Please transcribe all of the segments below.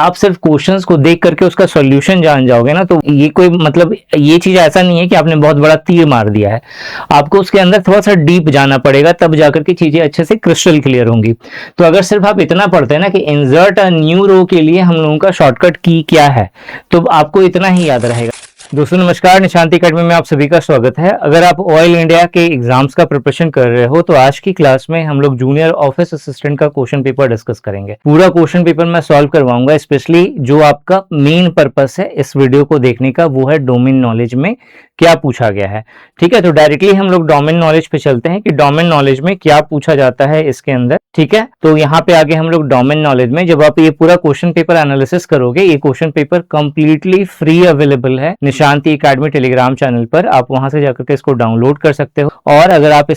आप सिर्फ क्वेश्चंस को देख करके उसका सॉल्यूशन जान जाओगे ना, तो ये कोई मतलब ये चीज ऐसा नहीं है कि आपने बहुत बड़ा तीर मार दिया है। आपको उसके अंदर थोड़ा सा डीप जाना पड़ेगा, तब जाकर के चीजें अच्छे से क्रिस्टल क्लियर होंगी। तो अगर सिर्फ आप इतना पढ़ते हैं ना कि इंसर्ट अ न्यू रो के लिए हम लोगों का शॉर्टकट की क्या है, तो आपको इतना ही याद रहेगा। दोस्तों नमस्कार, निशांति अकेडमी में आप सभी का स्वागत है। अगर आप ऑयल इंडिया के एग्जाम्स का प्रिपरेशन कर रहे हो तो आज की क्लास में हम लोग जूनियर ऑफिस असिस्टेंट का क्वेश्चन पेपर डिस्कस करेंगे। पूरा क्वेश्चन पेपर मैं सॉल्व करवाऊंगा। स्पेशली जो आपका मेन पर्पस है इस वीडियो को देखने का, वो है डोमेन नॉलेज में क्या पूछा गया है। ठीक है, तो डायरेक्टली हम लोग डोमेन नॉलेज पे चलते हैं कि डोमेन नॉलेज में क्या पूछा जाता है इसके अंदर। ठीक है, तो यहाँ पे आगे हम लोग डोमेन नॉलेज में जब आप ये पूरा क्वेश्चन पेपर एनालिसिस करोगे, ये question paper completely free available है निशांति एकेडमी टेलीग्राम चैनल पर। आप वहां से जाकर के इसको डाउनलोड कर सकते हो। और अगर आप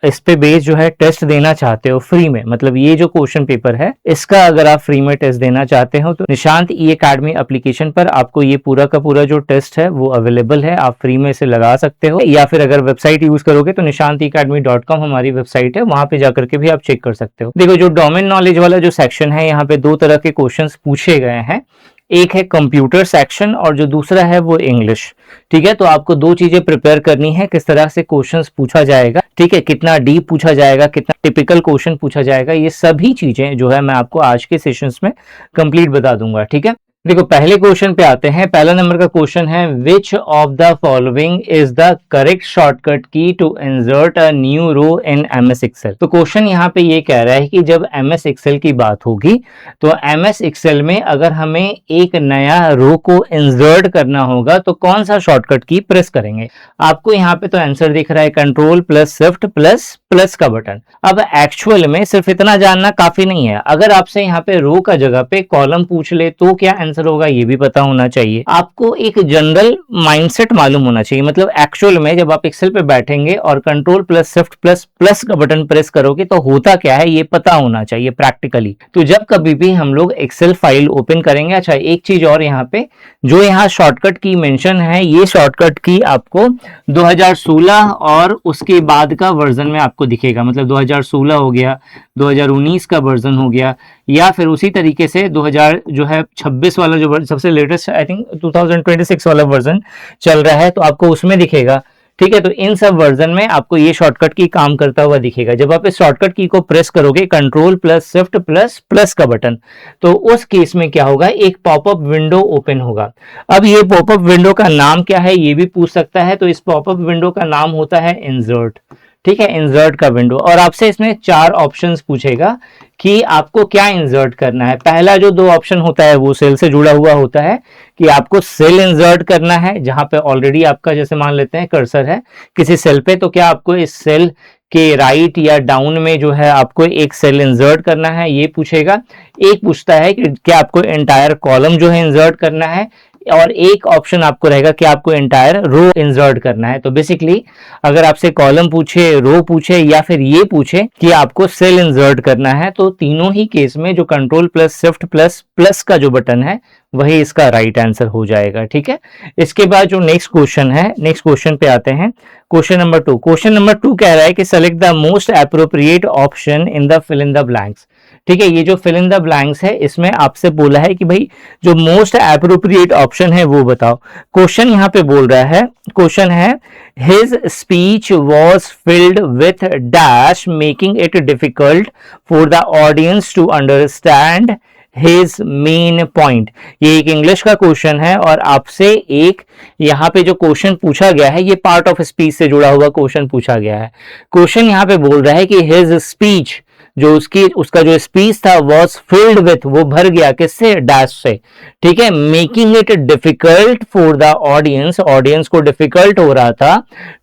इस पे बेस जो है टेस्ट देना चाहते हो फ्री में, मतलब ये जो क्वेश्चन पेपर है इसका अगर आप फ्री में टेस्ट देना चाहते हो तो निशांत ई एकेडमी एप्लीकेशन पर आपको ये पूरा का पूरा जो टेस्ट है वो अवेलेबल है। आप फ्री में इसे लगा सकते हो, या फिर अगर वेबसाइट यूज करोगे तो nishantiacademy.com हमारी वेबसाइट है, वहां पे जाकर के भी आप चेक कर सकते हो। देखो, जो डोमेन नॉलेज वाला जो सेक्शन है, यहाँ पे दो तरह के क्वेश्चन पूछे गए हैं। एक है कंप्यूटर सेक्शन और जो दूसरा है वो इंग्लिश। ठीक है, तो आपको दो चीजें प्रिपेयर करनी है, किस तरह से क्वेश्चंस पूछा जाएगा, ठीक है, कितना डीप पूछा जाएगा, कितना टिपिकल क्वेश्चन पूछा जाएगा, ये सभी चीजें जो है मैं आपको आज के सेशंस में कंप्लीट बता दूंगा। ठीक है, देखो पहले क्वेश्चन पे आते हैं। पहला नंबर का क्वेश्चन है, which of the following is the correct shortcut key to insert a new row in MS Excel. तो क्वेश्चन यहाँ पे ये कह रहा है कि जब एमएस एक्सेल की बात होगी तो एमएस एक्सेल में अगर हमें एक नया रो को इंसर्ट करना होगा तो कौन सा शॉर्टकट की प्रेस करेंगे। आपको यहाँ पे तो आंसर दिख रहा है control plus shift plus plus का बटन। अब एक्चुअल में सिर्फ इतना जानना काफी नहीं है। अगर आपसे यहाँ पे रो का जगह पे कॉलम पूछ ले तो क्या आंसर होगा ये भी पता होना चाहिए। आपको एक जनरल माइंडसेट मालूम होना चाहिए। मतलब एक्चुअल में जब आप एक्सेल पे बैठेंगे और control plus shift plus plus का बटन प्रेस करोगे तो होता क्या है ये पता होना चाहिए प्रैक्टिकली। तो जब कभी भी हम लोग एक्सेल फाइल ओपन करेंगे, अच्छा एक चीज और, यहाँ पे जो यहाँ शॉर्टकट की मेंशन है, ये शॉर्टकट की आपको 2016 और उसके बाद का वर्जन में आपको दिखेगा। मतलब 2016 हो गया, 2019 का वर्जन हो गया, या फिर उसी तरीके से 2026 वाला जो सबसे लेटेस्ट आई थिंक 2026 वाला वर्जन चल रहा है तो आपको उसमें दिखेगा। ठीक है, तो इन सब वर्जन में आपको ये शॉर्टकट की काम करता हुआ दिखेगा। जब आप इस शॉर्टकट की को प्रेस करोगे control plus shift plus plus का बटन, तो उस केस में क्या होगा, एक पॉपअप विंडो ओपन होगा। अब ये पॉपअप विंडो का नाम क्या है ये भी पूछ सकता है। तो इस पॉपअप विंडो का नाम होता है इंसर्ट। ठीक है, इंसर्ट का विंडो। और आपसे इसमें 4 ऑप्शंस पूछेगा कि आपको क्या इंसर्ट करना है। पहला जो 2 ऑप्शन होता है वो सेल से जुड़ा हुआ होता है कि आपको सेल इंसर्ट करना है, जहां पे ऑलरेडी आपका जैसे मान लेते हैं कर्सर है किसी सेल पे, तो क्या आपको इस सेल के राइट या डाउन में जो है आपको एक सेल इंसर्ट करना है, ये पूछेगा। एक पूछता है कि क्या आपको एंटायर कॉलम जो है इंसर्ट करना है, और एक ऑप्शन आपको रहेगा कि आपको एंटायर रो इंसर्ट करना है। तो बेसिकली अगर आपसे कॉलम पूछे, रो पूछे या फिर ये पूछे कि आपको सेल इंसर्ट करना है, तो तीनों ही केस में जो control plus shift plus plus का जो बटन है वही इसका राइट आंसर हो जाएगा। ठीक है, इसके बाद जो नेक्स्ट क्वेश्चन है, नेक्स्ट क्वेश्चन पे आते हैं। Question number 2। क्वेश्चन नंबर 2 कह रहा है कि select the most appropriate option in the fill in the blanks. ठीक है, ये जो फिल इन द ब्लैंक्स है इसमें आपसे बोला है कि भाई जो मोस्ट एप्रोप्रिएट ऑप्शन है वो बताओ। क्वेश्चन यहाँ पे बोल रहा है, क्वेश्चन है his speech was filled with dash making it difficult for the audience to understand his main point. ये एक इंग्लिश का क्वेश्चन है और आपसे एक यहाँ पे जो क्वेश्चन पूछा गया है ये पार्ट ऑफ स्पीच से जुड़ा हुआ क्वेश्चन पूछा गया है। क्वेश्चन यहाँ पे बोल रहा है कि हिज स्पीच, जो उसका जो स्पीच था वॉज फिल्ड विथ, वो भर गया किससे, डैश से। ठीक है, making it difficult for the audience, audience को डिफिकल्ट हो रहा था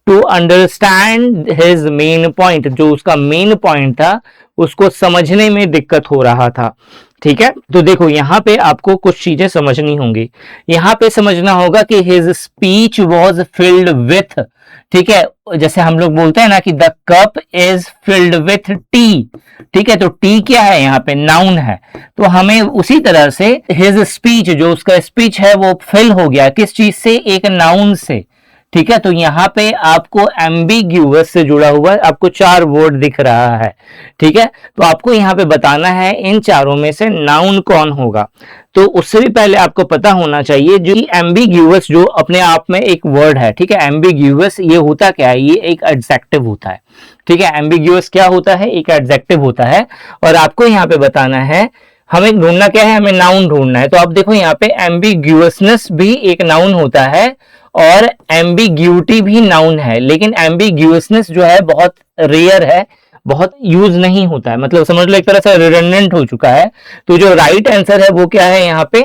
to understand his main point, जो उसका मेन पॉइंट था उसको समझने में दिक्कत हो रहा था। ठीक है, तो देखो यहाँ पे आपको कुछ चीजें समझनी होंगी। यहाँ पे समझना होगा कि his speech was filled with. ठीक है, जैसे हम लोग बोलते हैं ना कि the cup is filled with T. ठीक है, तो टी क्या है, यहाँ पे नाउन है। तो हमें उसी तरह से हिज स्पीच, जो उसका स्पीच है वो फिल हो गया किस चीज से, एक नाउन से। ठीक है, तो यहाँ पे आपको एम्बिग्यूअस से जुड़ा हुआ आपको 4 वर्ड दिख रहा है। ठीक है, तो आपको यहाँ पे बताना है इन चारों में से नाउन कौन होगा। तो उससे भी पहले आपको पता होना चाहिए जो एम्बिग्यूअस जो अपने आप में एक वर्ड है। ठीक है, एम्बिग्यूअस ये होता क्या है, ये एक एडजेक्टिव होता है। ठीक है, एम्बिग्यूअस क्या होता है, एक एडजेक्टिव होता है। और आपको यहाँ पे बताना है, हमें ढूंढना क्या है, हमें नाउन ढूंढना है। तो आप देखो यहाँ पे एम्बिग्यूअसनेस भी एक नाउन होता है और एम्बिग्यूटी भी नाउन है, लेकिन एम्बिग्यूअसनेस जो है बहुत रेयर है, बहुत यूज नहीं होता है, मतलब समझ लो एक तरह से रिडंडेंट हो चुका है। तो जो राइट आंसर है वो क्या है यहाँ पे,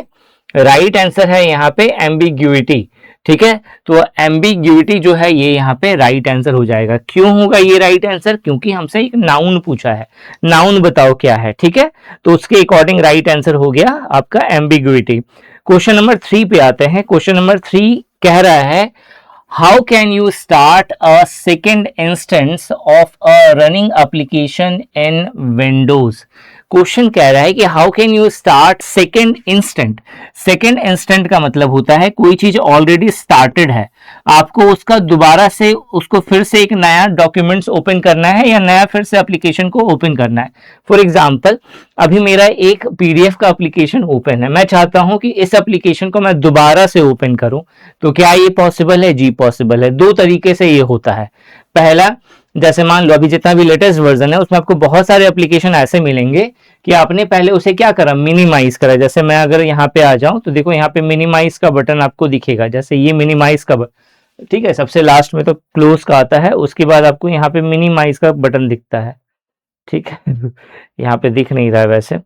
राइट आंसर है यहाँ पे एम्बिग्यूटी। ठीक है, तो एम्बिग्यूटी जो है ये यहाँ पे राइट आंसर हो जाएगा। क्यों होगा ये राइट आंसर, क्योंकि हमसे एक नाउन पूछा है, नाउन बताओ क्या है। ठीक है, तो उसके अकॉर्डिंग राइट आंसर हो गया आपका एम्बिग्यूटी। क्वेश्चन नंबर 3 पे आते हैं। क्वेश्चन नंबर 3 कह रहा है, how can you start a second instance of a running application in Windows. Question कह रहा है कि how can you start second instant. Second instant का मतलब होता है कोई चीज ऑलरेडी स्टार्टेड है, आपको उसका दोबारा से उसको फिर से एक नया डॉक्यूमेंट्स ओपन करना है या नया फिर से एप्लीकेशन को ओपन करना है। फॉर एग्जांपल अभी मेरा एक पीडीएफ का एप्लीकेशन ओपन है, मैं चाहता हूं कि इस एप्लीकेशन को मैं दोबारा से ओपन करूं, तो क्या ये पॉसिबल है? जी पॉसिबल है। दो तरीके से ये होता है। पहला, जैसे मान लो अभी जितना भी लेटेस्ट वर्जन है उसमें आपको बहुत सारे एप्लीकेशन ऐसे मिलेंगे कि आपने पहले उसे क्या करा, मिनिमाइज करा। जैसे मैं अगर यहाँ पे आ जाऊं तो देखो यहाँ पे मिनिमाइज का बटन आपको दिखेगा, जैसे ये मिनिमाइज का ठीक है, सबसे लास्ट में तो क्लोज का आता है, उसके बाद आपको यहाँ पे मिनिमाइज का बटन दिखता है। ठीक है यहाँ पे दिख नहीं रहा है वैसे।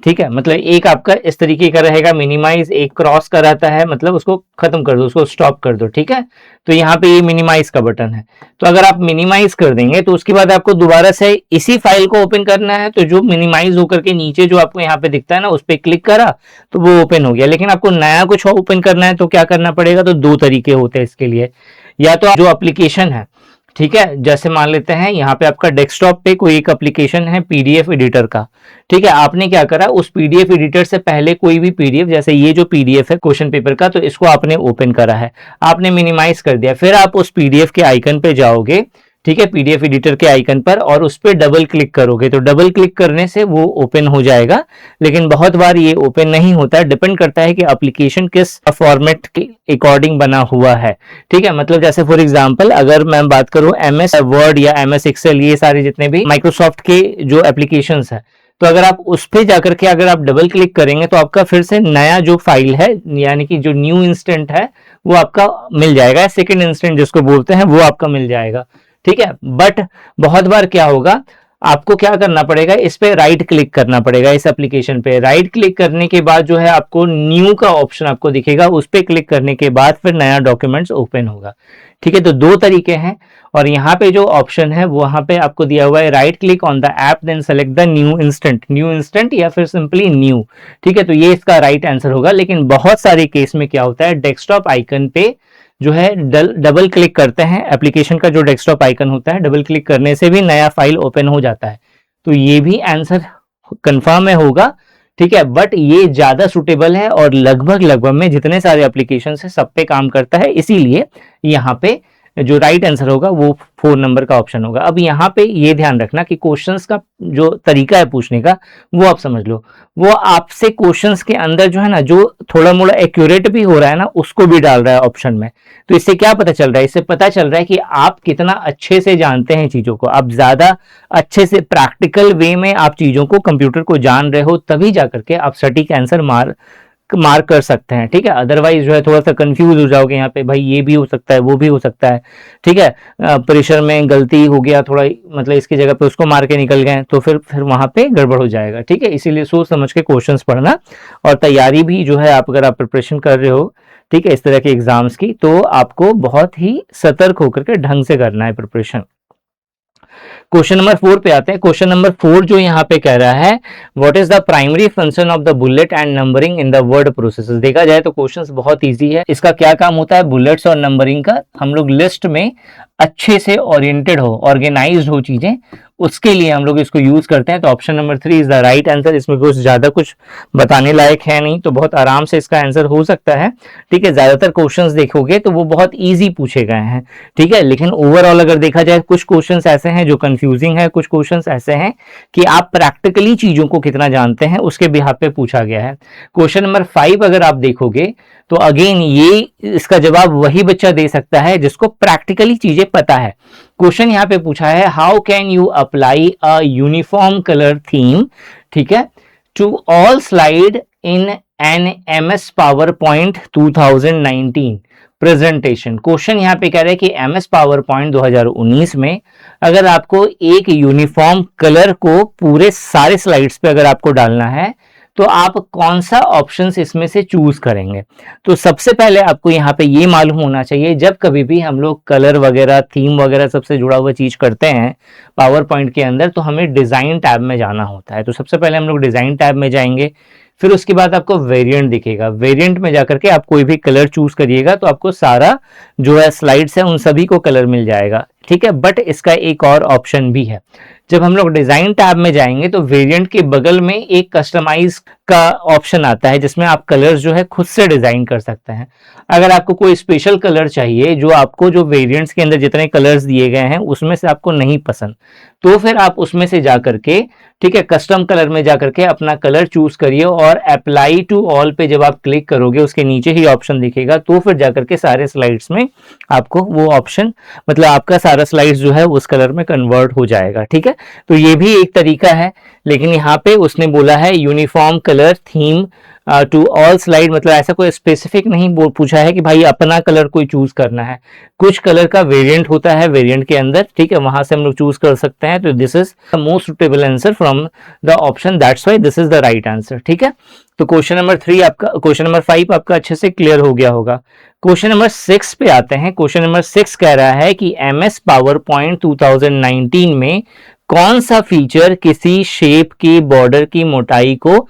ठीक है, मतलब एक आपका इस तरीके का रहेगा मिनिमाइज, एक क्रॉस का रहता है, मतलब उसको खत्म कर दो, उसको स्टॉप कर दो। ठीक है, तो यहाँ पे ये मिनिमाइज का बटन है। तो अगर आप मिनिमाइज कर देंगे तो उसके बाद आपको दोबारा से इसी फाइल को ओपन करना है, तो जो मिनिमाइज होकर के नीचे जो आपको यहाँ पे दिखता है ना, उस पर क्लिक करा तो वो ओपन हो गया। लेकिन आपको नया कुछ ओपन करना है तो क्या करना पड़ेगा, तो दो तरीके होते हैं इसके लिए। या तो जो एप्लीकेशन है, ठीक है, जैसे मान लेते हैं यहाँ पे आपका डेस्कटॉप पे कोई एक एप्लीकेशन है पीडीएफ एडिटर का। ठीक है, आपने क्या करा, उस पीडीएफ एडिटर से पहले कोई भी पीडीएफ, जैसे ये जो पीडीएफ है क्वेश्चन पेपर का, तो इसको आपने ओपन करा है, आपने मिनिमाइज कर दिया, फिर आप उस पीडीएफ के आइकन पे जाओगे। ठीक है, पीडीएफ एडिटर के आइकन पर, और उस पर डबल क्लिक करोगे तो डबल क्लिक करने से वो ओपन हो जाएगा। लेकिन बहुत बार ये ओपन नहीं होता है, डिपेंड करता है कि एप्लीकेशन किस फॉर्मेट के अकॉर्डिंग बना हुआ है। ठीक है, मतलब जैसे फॉर एग्जांपल अगर मैं बात करूं एमएस वर्ड या एमएस एक्सेल, ये सारे जितने भी माइक्रोसॉफ्ट के जो एप्लीकेशंस है, तो अगर आप उस पे जाकर के अगर आप डबल क्लिक करेंगे तो आपका फिर से नया जो फाइल है, यानी कि जो न्यू इंस्टेंट है, वो आपका मिल जाएगा। सेकेंड इंस्टेंट जिसको बोलते हैं वो आपका मिल जाएगा। ठीक है, बट बहुत बार क्या होगा, आपको क्या करना पड़ेगा, इस पे राइट क्लिक करना पड़ेगा, इस एप्लीकेशन पे राइट क्लिक करने के बाद जो है आपको न्यू का ऑप्शन आपको दिखेगा, उस पे क्लिक करने के बाद फिर नया डॉक्यूमेंट्स ओपन होगा। ठीक है, तो दो तरीके हैं। और यहाँ पे जो ऑप्शन है वहां पे आपको दिया हुआ है right click on the app then select the new instant या फिर सिंपली न्यू। ठीक है, तो ये इसका राइट आंसर होगा। लेकिन बहुत सारे केस में क्या होता है, डेस्कटॉप आइकन पे जो है डबल क्लिक करते हैं, एप्लीकेशन का जो डेस्कटॉप आइकन होता है, डबल क्लिक करने से भी नया फाइल ओपन हो जाता है। तो ये भी आंसर कंफर्म है होगा। ठीक है, बट ये ज्यादा सुटेबल है और लगभग में जितने सारे एप्लीकेशन है सब पे काम करता है, इसीलिए यहाँ पे जो राइट आंसर होगा वो 4 नंबर का ऑप्शन होगा। अब यहाँ पे ये ध्यान रखना कि क्वेश्चंस का जो तरीका है पूछने का वो आप समझ लो, वो आपसे क्वेश्चंस के अंदर जो है ना, जो थोड़ा मोड़ा एक्यूरेट भी हो रहा है ना, उसको भी डाल रहा है ऑप्शन में। तो इससे क्या पता चल रहा है, इससे पता चल रहा है कि आप कितना अच्छे से जानते हैं चीजों को, आप ज्यादा अच्छे से प्रैक्टिकल वे में आप चीजों को, कंप्यूटर को जान रहे हो, तभी जाकर के आप सटीक आंसर मार्क कर सकते हैं। ठीक है, अदरवाइज जो है थोड़ा सा कंफ्यूज हो जाओगे यहाँ पे, भाई ये भी हो सकता है वो भी हो सकता है। ठीक है, प्रेशर में गलती हो गया थोड़ा, मतलब इसकी जगह पे उसको मार के निकल गए तो फिर वहां पे गड़बड़ हो जाएगा। ठीक है, इसीलिए सोच समझ के क्वेश्चंस पढ़ना, और तैयारी भी जो है आप अगर आप प्रिपरेशन कर रहे हो, ठीक है, इस तरह के एग्जाम्स की, तो आपको बहुत ही सतर्क होकर के ढंग से करना है प्रिपरेशन। क्वेश्चन नंबर 4 पे आते हैं। क्वेश्चन नंबर 4 जो यहाँ पे कह रहा है, what is the primary function of the bullet and numbering in the word processes. देखा जाए तो क्वेश्चंस बहुत इजी है। इसका क्या काम होता है, बुलेट्स और नंबरिंग का हम लोग लिस्ट में अच्छे से ओरिएंटेड हो, ऑर्गेनाइज्ड हो चीजें, उसके लिए हम लोग इसको यूज करते हैं। तो option number 3 is the right answer. इसमें कुछ ज्यादा कुछ बताने लायक है नहीं, तो बहुत आराम से इसका आंसर हो सकता है। ठीक है, ज्यादातर क्वेश्चंस देखोगे तो वो बहुत इजी पूछे गए हैं। ठीक है, लेकिन ओवरऑल अगर देखा जाए कुछ क्वेश्चंस ऐसे हैं जो कंफ्यूजिंग है, कुछ क्वेश्चंस ऐसे हैं कि आप प्रैक्टिकली चीजों को कितना जानते हैं उसके बिहाफ पे पूछा गया है। क्वेश्चन नंबर 5 अगर आप देखोगे तो अगेन ये इसका जवाब वही बच्चा दे सकता है जिसको प्रैक्टिकली चीजें पता है। क्वेश्चन यहाँ पे पूछा है, how can you apply a uniform colour theme, ठीक है, to all slide in an MS PowerPoint 2019 presentation. Question यहाँ पे कह रहे हैं कि MS PowerPoint 2019 में अगर आपको एक यूनिफॉर्म कलर को पूरे सारे स्लाइड्स पे अगर आपको डालना है तो आप कौन सा ऑप्शंस इसमें से चूज करेंगे। तो सबसे पहले आपको यहाँ पे ये मालूम होना चाहिए, जब कभी भी हम लोग कलर वगैरह, थीम वगैरह सबसे जुड़ा हुआ चीज करते हैं पावर पॉइंट के अंदर, तो हमें डिजाइन टैब में जाना होता है। तो सबसे पहले हम लोग डिजाइन टैब में जाएंगे, फिर उसके बाद आपको वेरिएंट दिखेगा। वेरिएंट में जाकर के आप कोई भी कलर चूज करिएगा तो आपको सारा जो है स्लाइड्स है उन सभी को कलर मिल जाएगा। ठीक है, बट इसका एक और ऑप्शन भी है। जब हम लोग डिजाइन टैब में जाएंगे तो वेरिएंट के बगल में एक कस्टमाइज का ऑप्शन आता है जिसमें आप कलर्स जो है खुद से डिजाइन कर सकते हैं। अगर आपको कोई स्पेशल कलर चाहिए जो आपको जो वेरिएंट्स के अंदर जितने कलर्स दिए गए हैं उसमें से आपको नहीं पसंद, तो फिर आप उसमें से जाकर के, ठीक है, कस्टम कलर में जाकर के अपना कलर चूज करिए और अप्लाई टू ऑल पे जब आप क्लिक करोगे उसके नीचे ही ऑप्शन दिखेगा, तो फिर जाकर के सारे स्लाइड्स में आपको वो ऑप्शन, मतलब आपका सारा स्लाइड्स जो है उस कलर में कन्वर्ट हो जाएगा। ठीक है, तो ये भी एक तरीका है, लेकिन यहाँ पे उसने बोला है uniform colour theme to all slide, मतलब ऐसा कोई स्पेसिफिक नहीं पूछा है कि भाई अपना कलर कोई चूज करना है। कुछ कलर का वेरिएंट होता है वेरिएंट के अंदर, ठीक है, वहां से हम लोग चूज कर सकते हैं। तो this is the most suitable answer from the option, that's why this is the right answer. ठीक है, तो क्वेश्चन नंबर 3 आपका, क्वेश्चन नंबर 5 आपका अच्छे से क्लियर हो गया होगा। क्वेश्चन नंबर 6 पे आते हैं। क्वेश्चन नंबर 6 कह रहा है कि MS PowerPoint 2019 में कौन सा फीचर किसी शेप की बॉर्डर की मोटाई को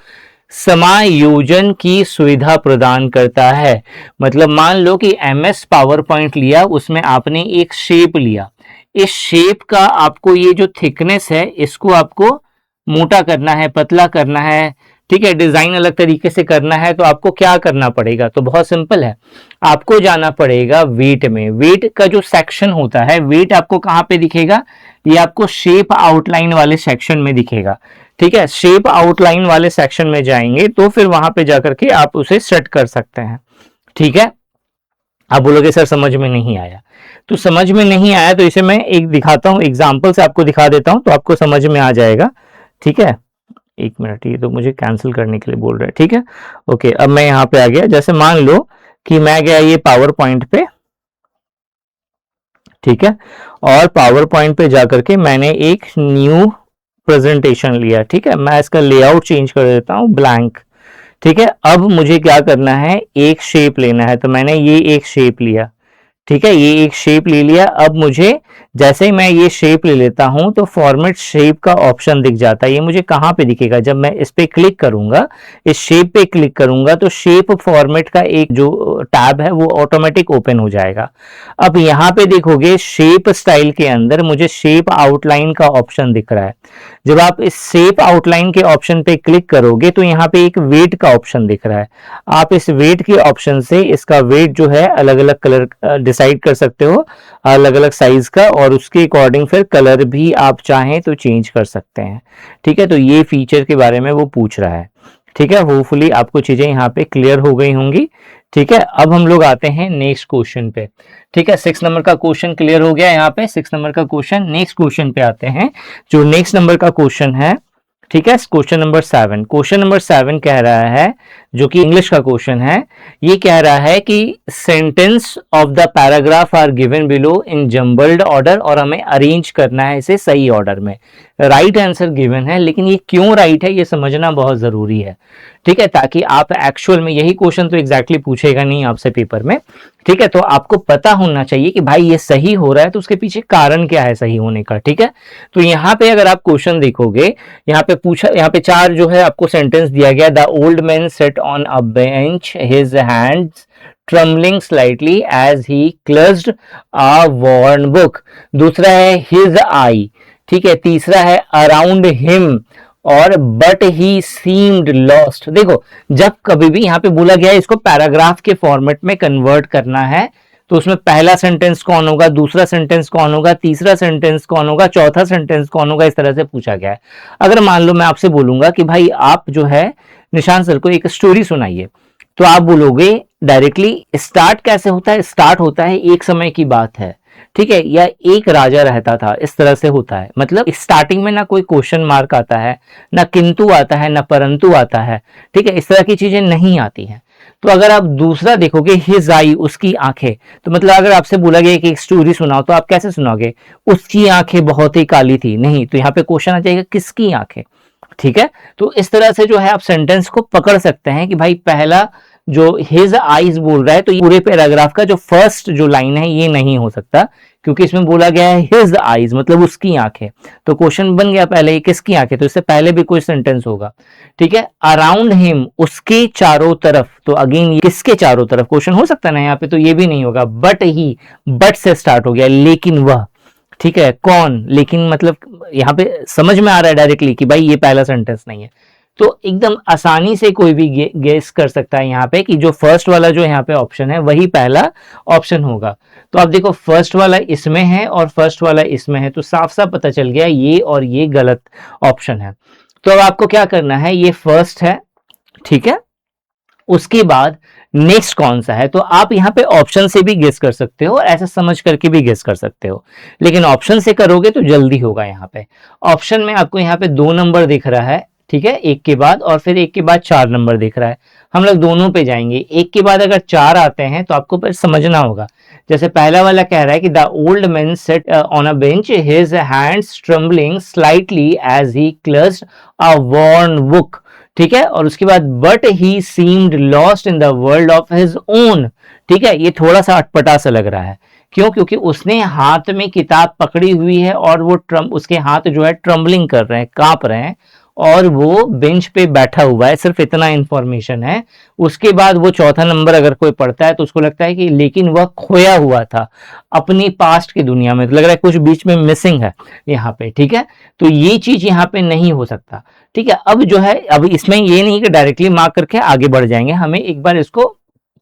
समायोजन की सुविधा प्रदान करता है। मतलब मान लो कि MS PowerPoint लिया, उसमें आपने एक शेप लिया, इस शेप का आपको ये जो थिकनेस है इसको आपको मोटा करना है, पतला करना है, ठीक है, डिजाइन अलग तरीके से करना है, तो आपको क्या करना पड़ेगा। तो बहुत सिंपल है, आपको जाना पड़ेगा वेट में। वेट का जो सेक्शन होता है, वेट आपको कहां पे दिखेगा, ये आपको शेप आउटलाइन वाले सेक्शन में दिखेगा। ठीक है, शेप आउटलाइन वाले सेक्शन में जाएंगे तो फिर वहां पे जाकर के आप उसे सेट कर सकते हैं। ठीक है, आप बोलोगे सर समझ में नहीं आया, तो समझ में नहीं आया तो इसे मैं एक दिखाता हूं, एग्जाम्पल से आपको दिखा देता हूं तो आपको समझ में आ जाएगा। ठीक है, एक मिनट, ये तो मुझे कैंसिल करने के लिए बोल रहा है। ठीक है, ओके, अब मैं यहाँ पे आ गया। जैसे मान लो कि मैं गया ये पावर पॉइंट पे, ठीक है, और पावर पॉइंट पे जाकर के मैंने एक न्यू प्रेजेंटेशन लिया। ठीक है, मैं इसका लेआउट चेंज कर देता हूं ब्लैंक। ठीक है, अब मुझे क्या करना है, एक शेप लेना है, तो मैंने ये एक शेप लिया। ठीक है, ये एक शेप ले लिया। अब मुझे जैसे ही मैं ये शेप ले लेता हूं तो फॉर्मेट शेप का ऑप्शन दिख जाता है। ये मुझे कहां पे दिखेगा, जब मैं इस पे क्लिक करूंगा, इस शेप पे क्लिक करूंगा तो शेप फॉर्मेट का एक जो टैब है वो ऑटोमेटिक ओपन हो जाएगा। अब यहां पे देखोगे शेप स्टाइल के अंदर मुझे शेप आउटलाइन का ऑप्शन दिख रहा है। जब आप इस शेप आउटलाइन के ऑप्शन पे क्लिक करोगे तो यहाँ पे एक वेट का ऑप्शन दिख रहा है। आप इस वेट के ऑप्शन से इसका वेट जो है अलग अलग कलर डिसाइड कर सकते हो, अलग अलग साइज का, और उसके अकॉर्डिंग फिर कलर भी आप चाहें तो चेंज कर सकते हैं। ठीक है, तो ये फीचर के बारे में वो पूछ रहा है। ठीक है, होपफुली आपको चीजें यहाँ पे क्लियर हो गई होंगी। ठीक है, अब हम लोग आते हैं नेक्स्ट क्वेश्चन पे। ठीक है, 6 नंबर का क्वेश्चन क्लियर हो गया यहाँ पे, 6 नंबर का क्वेश्चन। नेक्स्ट क्वेश्चन पे आते हैं, जो नेक्स्ट नंबर का क्वेश्चन है। ठीक है, क्वेश्चन नंबर 7। क्वेश्चन नंबर 7 कह रहा है, जो कि इंग्लिश का क्वेश्चन है, ये कह रहा है कि sentence of the paragraph are given below in jumbled order, और हमें अरेंज करना है इसे सही ऑर्डर में। राइट आंसर गिवन है, लेकिन ये क्यों राइट है ये समझना बहुत जरूरी है, ठीक है, ताकि आप एक्चुअल में, यही क्वेश्चन तो एग्जैक्टली पूछेगा नहीं आपसे पेपर में, ठीक है, तो आपको पता होना चाहिए कि भाई ये सही हो रहा है तो उसके पीछे कारण क्या है सही होने का, ठीक है। तो यहाँ पे अगर आप क्वेश्चन देखोगे, यहाँ पे पूछा, यहाँ पे 4 जो है आपको सेंटेंस दिया गया, the old man sat on a bench, his hands trembling slightly as he clutched a worn book. दूसरा है हिज आई, ठीक है। तीसरा है अराउंड हिम, और बट ही सीम्ड लॉस्ट। देखो, जब कभी भी यहाँ पे बोला गया है इसको पैराग्राफ के फॉर्मेट में कन्वर्ट करना है, तो उसमें पहला सेंटेंस कौन होगा, दूसरा सेंटेंस कौन होगा, तीसरा सेंटेंस कौन होगा, चौथा सेंटेंस कौन होगा, इस तरह से पूछा गया है। अगर मान लो मैं आपसे बोलूंगा कि भाई आप जो है निशान सर को एक स्टोरी सुनाइए, तो आप बोलोगे डायरेक्टली स्टार्ट कैसे होता है, स्टार्ट होता है एक समय की बात है, ठीक है, या एक राजा रहता था, इस तरह से होता है। मतलब स्टार्टिंग में ना कोई क्वेश्चन मार्क आता है, ना किंतु आता है, ना परंतु आता है, ठीक है, इस तरह की चीजें नहीं आती हैं। तो अगर आप दूसरा देखोगे हिज आई, उसकी आंखें, तो मतलब अगर आपसे बोला गया कि एक स्टोरी सुनाओ, तो आप कैसे सुनाओगे, उसकी आंखें बहुत ही काली थी, नहीं, तो यहाँ पे क्वेश्चन आ जाएगा किसकी आंखें, ठीक है। तो इस तरह से जो है आप सेंटेंस को पकड़ सकते हैं कि भाई पहला जो हिज आईज बोल रहा है, तो पूरे पैराग्राफ का जो फर्स्ट जो लाइन है ये नहीं हो सकता, क्योंकि इसमें बोला गया है हिज आईज, मतलब उसकी आंखें। तो क्वेश्चन बन गया पहले, किसकी आंखें, तो इससे पहले भी कोई सेंटेंस होगा, ठीक है। अराउंड हिम, उसके चारों तरफ, तो अगेन किसके चारों तरफ क्वेश्चन हो सकता है ना यहाँ पे, तो ये भी नहीं होगा। बट ही, बट से स्टार्ट हो गया, लेकिन वह, ठीक है, कौन, लेकिन मतलब यहाँ पे समझ में आ रहा है डायरेक्टली कि भाई ये पहला सेंटेंस नहीं है। तो एकदम आसानी से कोई भी गेस कर सकता है यहाँ पे कि जो फर्स्ट वाला जो यहाँ पे ऑप्शन है वही पहला ऑप्शन होगा। तो आप देखो फर्स्ट वाला इसमें है और फर्स्ट वाला इसमें है, तो साफ साफ पता चल गया ये और ये गलत ऑप्शन है। तो अब आपको क्या करना है, ये फर्स्ट है, ठीक है, उसके बाद नेक्स्ट कौन सा है, तो आप यहाँ पे ऑप्शन से भी गेस कर सकते हो, ऐसा समझ करके भी गेस कर सकते हो, लेकिन ऑप्शन से करोगे तो जल्दी होगा। यहाँ पे ऑप्शन में आपको यहाँ पे 2 नंबर दिख रहा है, ठीक है, एक के बाद, और फिर एक के बाद 4 नंबर दिख रहा है। हम लोग दोनों पे जाएंगे, एक के बाद अगर 4 आते हैं तो आपको फिर समझना होगा। जैसे पहला वाला कह रहा है कि the old man sat on a bench, his hands trembling slightly as he clutched a worn book, ठीक है, और उसके बाद but he seemed lost in the world of his own, ठीक है। ये थोड़ा सा अटपटा सा लग रहा है, क्यों, क्योंकि उसने हाथ में किताब पकड़ी हुई है और वो उसके हाथ जो है ट्रम्बलिंग कर रहे हैं, कांप रहे हैं, और वो बेंच पे बैठा हुआ है, सिर्फ इतना इंफॉर्मेशन है। उसके बाद वो चौथा नंबर अगर कोई पढ़ता है तो उसको लगता है कि लेकिन वह खोया हुआ था अपनी पास्ट की दुनिया में, तो लग रहा है कुछ बीच में मिसिंग है यहाँ पे, ठीक है। तो ये चीज यहाँ पे नहीं हो सकता, ठीक है। अब जो है, अब इसमें ये नहीं कि डायरेक्टली मार्क करके आगे बढ़ जाएंगे, हमें एक बार इसको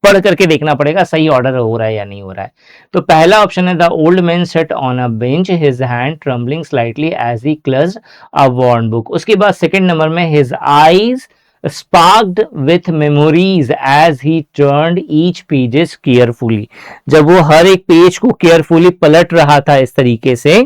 पढ़ करके देखना पड़ेगा सही ऑर्डर हो रहा है या नहीं हो रहा है। तो पहला ऑप्शन है the old man sat on a bench, his hand trembling slightly as he clutched a worn book. उसके बाद सेकंड नंबर में his eyes sparked with memories as he turned each pages carefully। जब वो हर एक page को carefully पलट रहा था इस तरीके से,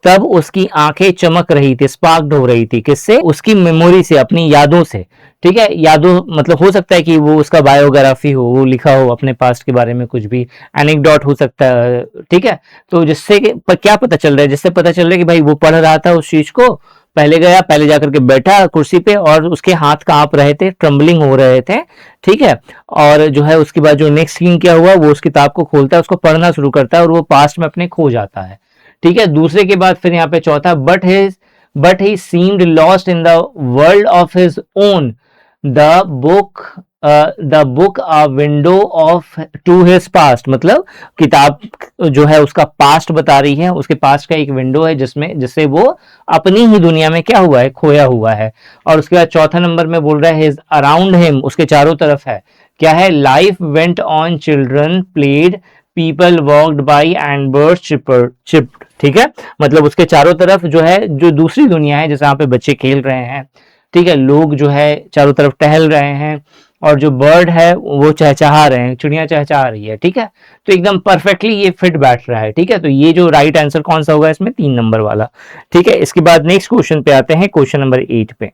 तब उसकी आंखें चमक रही थी, स्पार्क्ड हो रही थी, किससे, उसकी मेमोरी से, अपनी यादों से, ठीक है। यादों मतलब हो सकता है कि वो उसका बायोग्राफी हो, वो लिखा हो अपने पास्ट के बारे में, कुछ भी एनेक्डोट हो सकता है, ठीक है। तो जिससे क्या पता चल रहा है, जिससे पता चल रहा है कि भाई वो पढ़ रहा था उस चीज को, पहले गया, पहले जाकर के बैठा कुर्सी पे और उसके हाथ कांप रहे थे, ट्रम्बलिंग हो रहे थे, ठीक है। और जो है उसके बाद जो नेक्स्ट सीन क्या हुआ, वो उस किताब को खोलता है, उसको पढ़ना शुरू करता है और वो पास्ट में अपने खो जाता है, ठीक है। दूसरे के बाद फिर यहाँ पे चौथा, but he seemed lost in the world of his own, the book a window of to his past, मतलब किताब जो है उसका पास्ट बता रही है, उसके पास्ट का एक विंडो है जिससे वो अपनी ही दुनिया में क्या हुआ है, खोया हुआ है। और उसके बाद चौथा नंबर में बोल रहा है हिज अराउंड हिम, उसके चारों तरफ है, क्या है, life went on, children played, people walked by and birds chipped, ठीक है। मतलब उसके चारों तरफ जो है, जो दूसरी दुनिया है जैसे यहाँ पे बच्चे खेल रहे हैं, ठीक है, लोग जो है चारों तरफ टहल रहे हैं, और जो बर्ड है वो चहचहा रहे हैं, चिड़िया चहचहा रही है, ठीक है। तो एकदम परफेक्टली ये फिट बैठ रहा है, ठीक है। तो ये जो राइट आंसर कौन सा होगा इसमें, 3 नंबर वाला, ठीक है। इसके बाद नेक्स्ट क्वेश्चन पे आते हैं, क्वेश्चन नंबर 8 पे।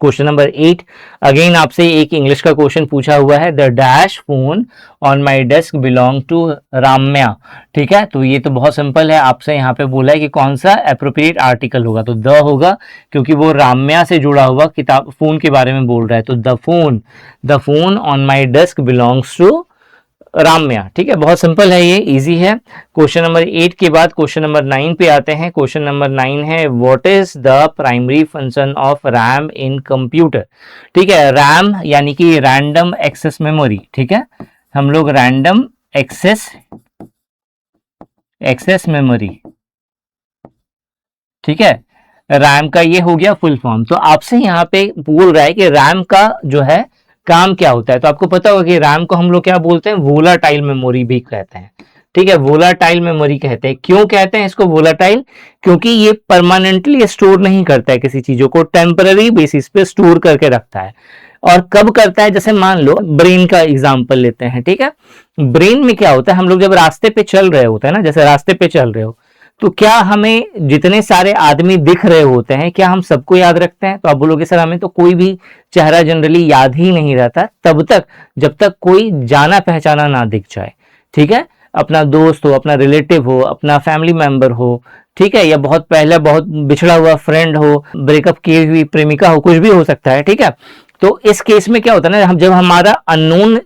क्वेश्चन नंबर 8, अगेन आपसे एक इंग्लिश का क्वेश्चन पूछा हुआ है, the dash phone on my desk belong to Ramya. ठीक है, तो ये तो बहुत सिंपल है, आपसे यहाँ पे बोला है कि कौन सा एप्रोप्रिएट आर्टिकल होगा, तो द होगा, क्योंकि वो राम्या से जुड़ा हुआ किताब फोन के बारे में बोल रहा है, तो the phone on my desk belongs to Ramya. ठीक है, बहुत सिंपल है, ये इजी है। क्वेश्चन नंबर 8 के बाद क्वेश्चन नंबर 9 पे आते हैं। क्वेश्चन नंबर 9 है, what is the primary function of RAM in computer. ठीक है, रैम यानी कि रैंडम एक्सेस मेमोरी। ठीक है, हम लोग रैंडम एक्सेस मेमोरी, ठीक है, रैम का ये हो गया फुल फॉर्म। तो आपसे यहाँ पे बोल रहा है कि रैम का जो है काम क्या होता है, तो आपको पता होगा कि रैम को हम लोग क्या बोलते हैं, वोलाटाइल मेमोरी भी कहते हैं। ठीक है, वोलाटाइल मेमोरी कहते हैं। क्यों कहते हैं इसको वोलाटाइल, क्योंकि ये परमानेंटली स्टोर नहीं करता है किसी चीजों को, टेम्पररी बेसिस पे स्टोर करके रखता है। और कब करता है, जैसे मान लो ब्रेन का एग्जांपल लेते हैं। ठीक है, ब्रेन में क्या होता है, हम लोग जब रास्ते पे चल रहे होते हैं ना, जैसे रास्ते पे चल रहे हो, तो क्या हमें जितने सारे आदमी दिख रहे होते हैं, क्या हम सबको याद रखते हैं? तो आप बोलोगे सर हमें तो कोई भी चेहरा जनरली याद ही नहीं रहता तब तक जब तक कोई जाना पहचाना ना दिख जाए। ठीक है, अपना दोस्त हो, अपना रिलेटिव हो, अपना फैमिली मेंबर हो, ठीक है, या बहुत पहले बहुत बिछड़ा हुआ फ्रेंड हो, ब्रेकअप की हुई प्रेमिका हो, कुछ भी हो सकता है। ठीक है, तो इस केस में क्या होता है ना, हम जब हमारा अननोन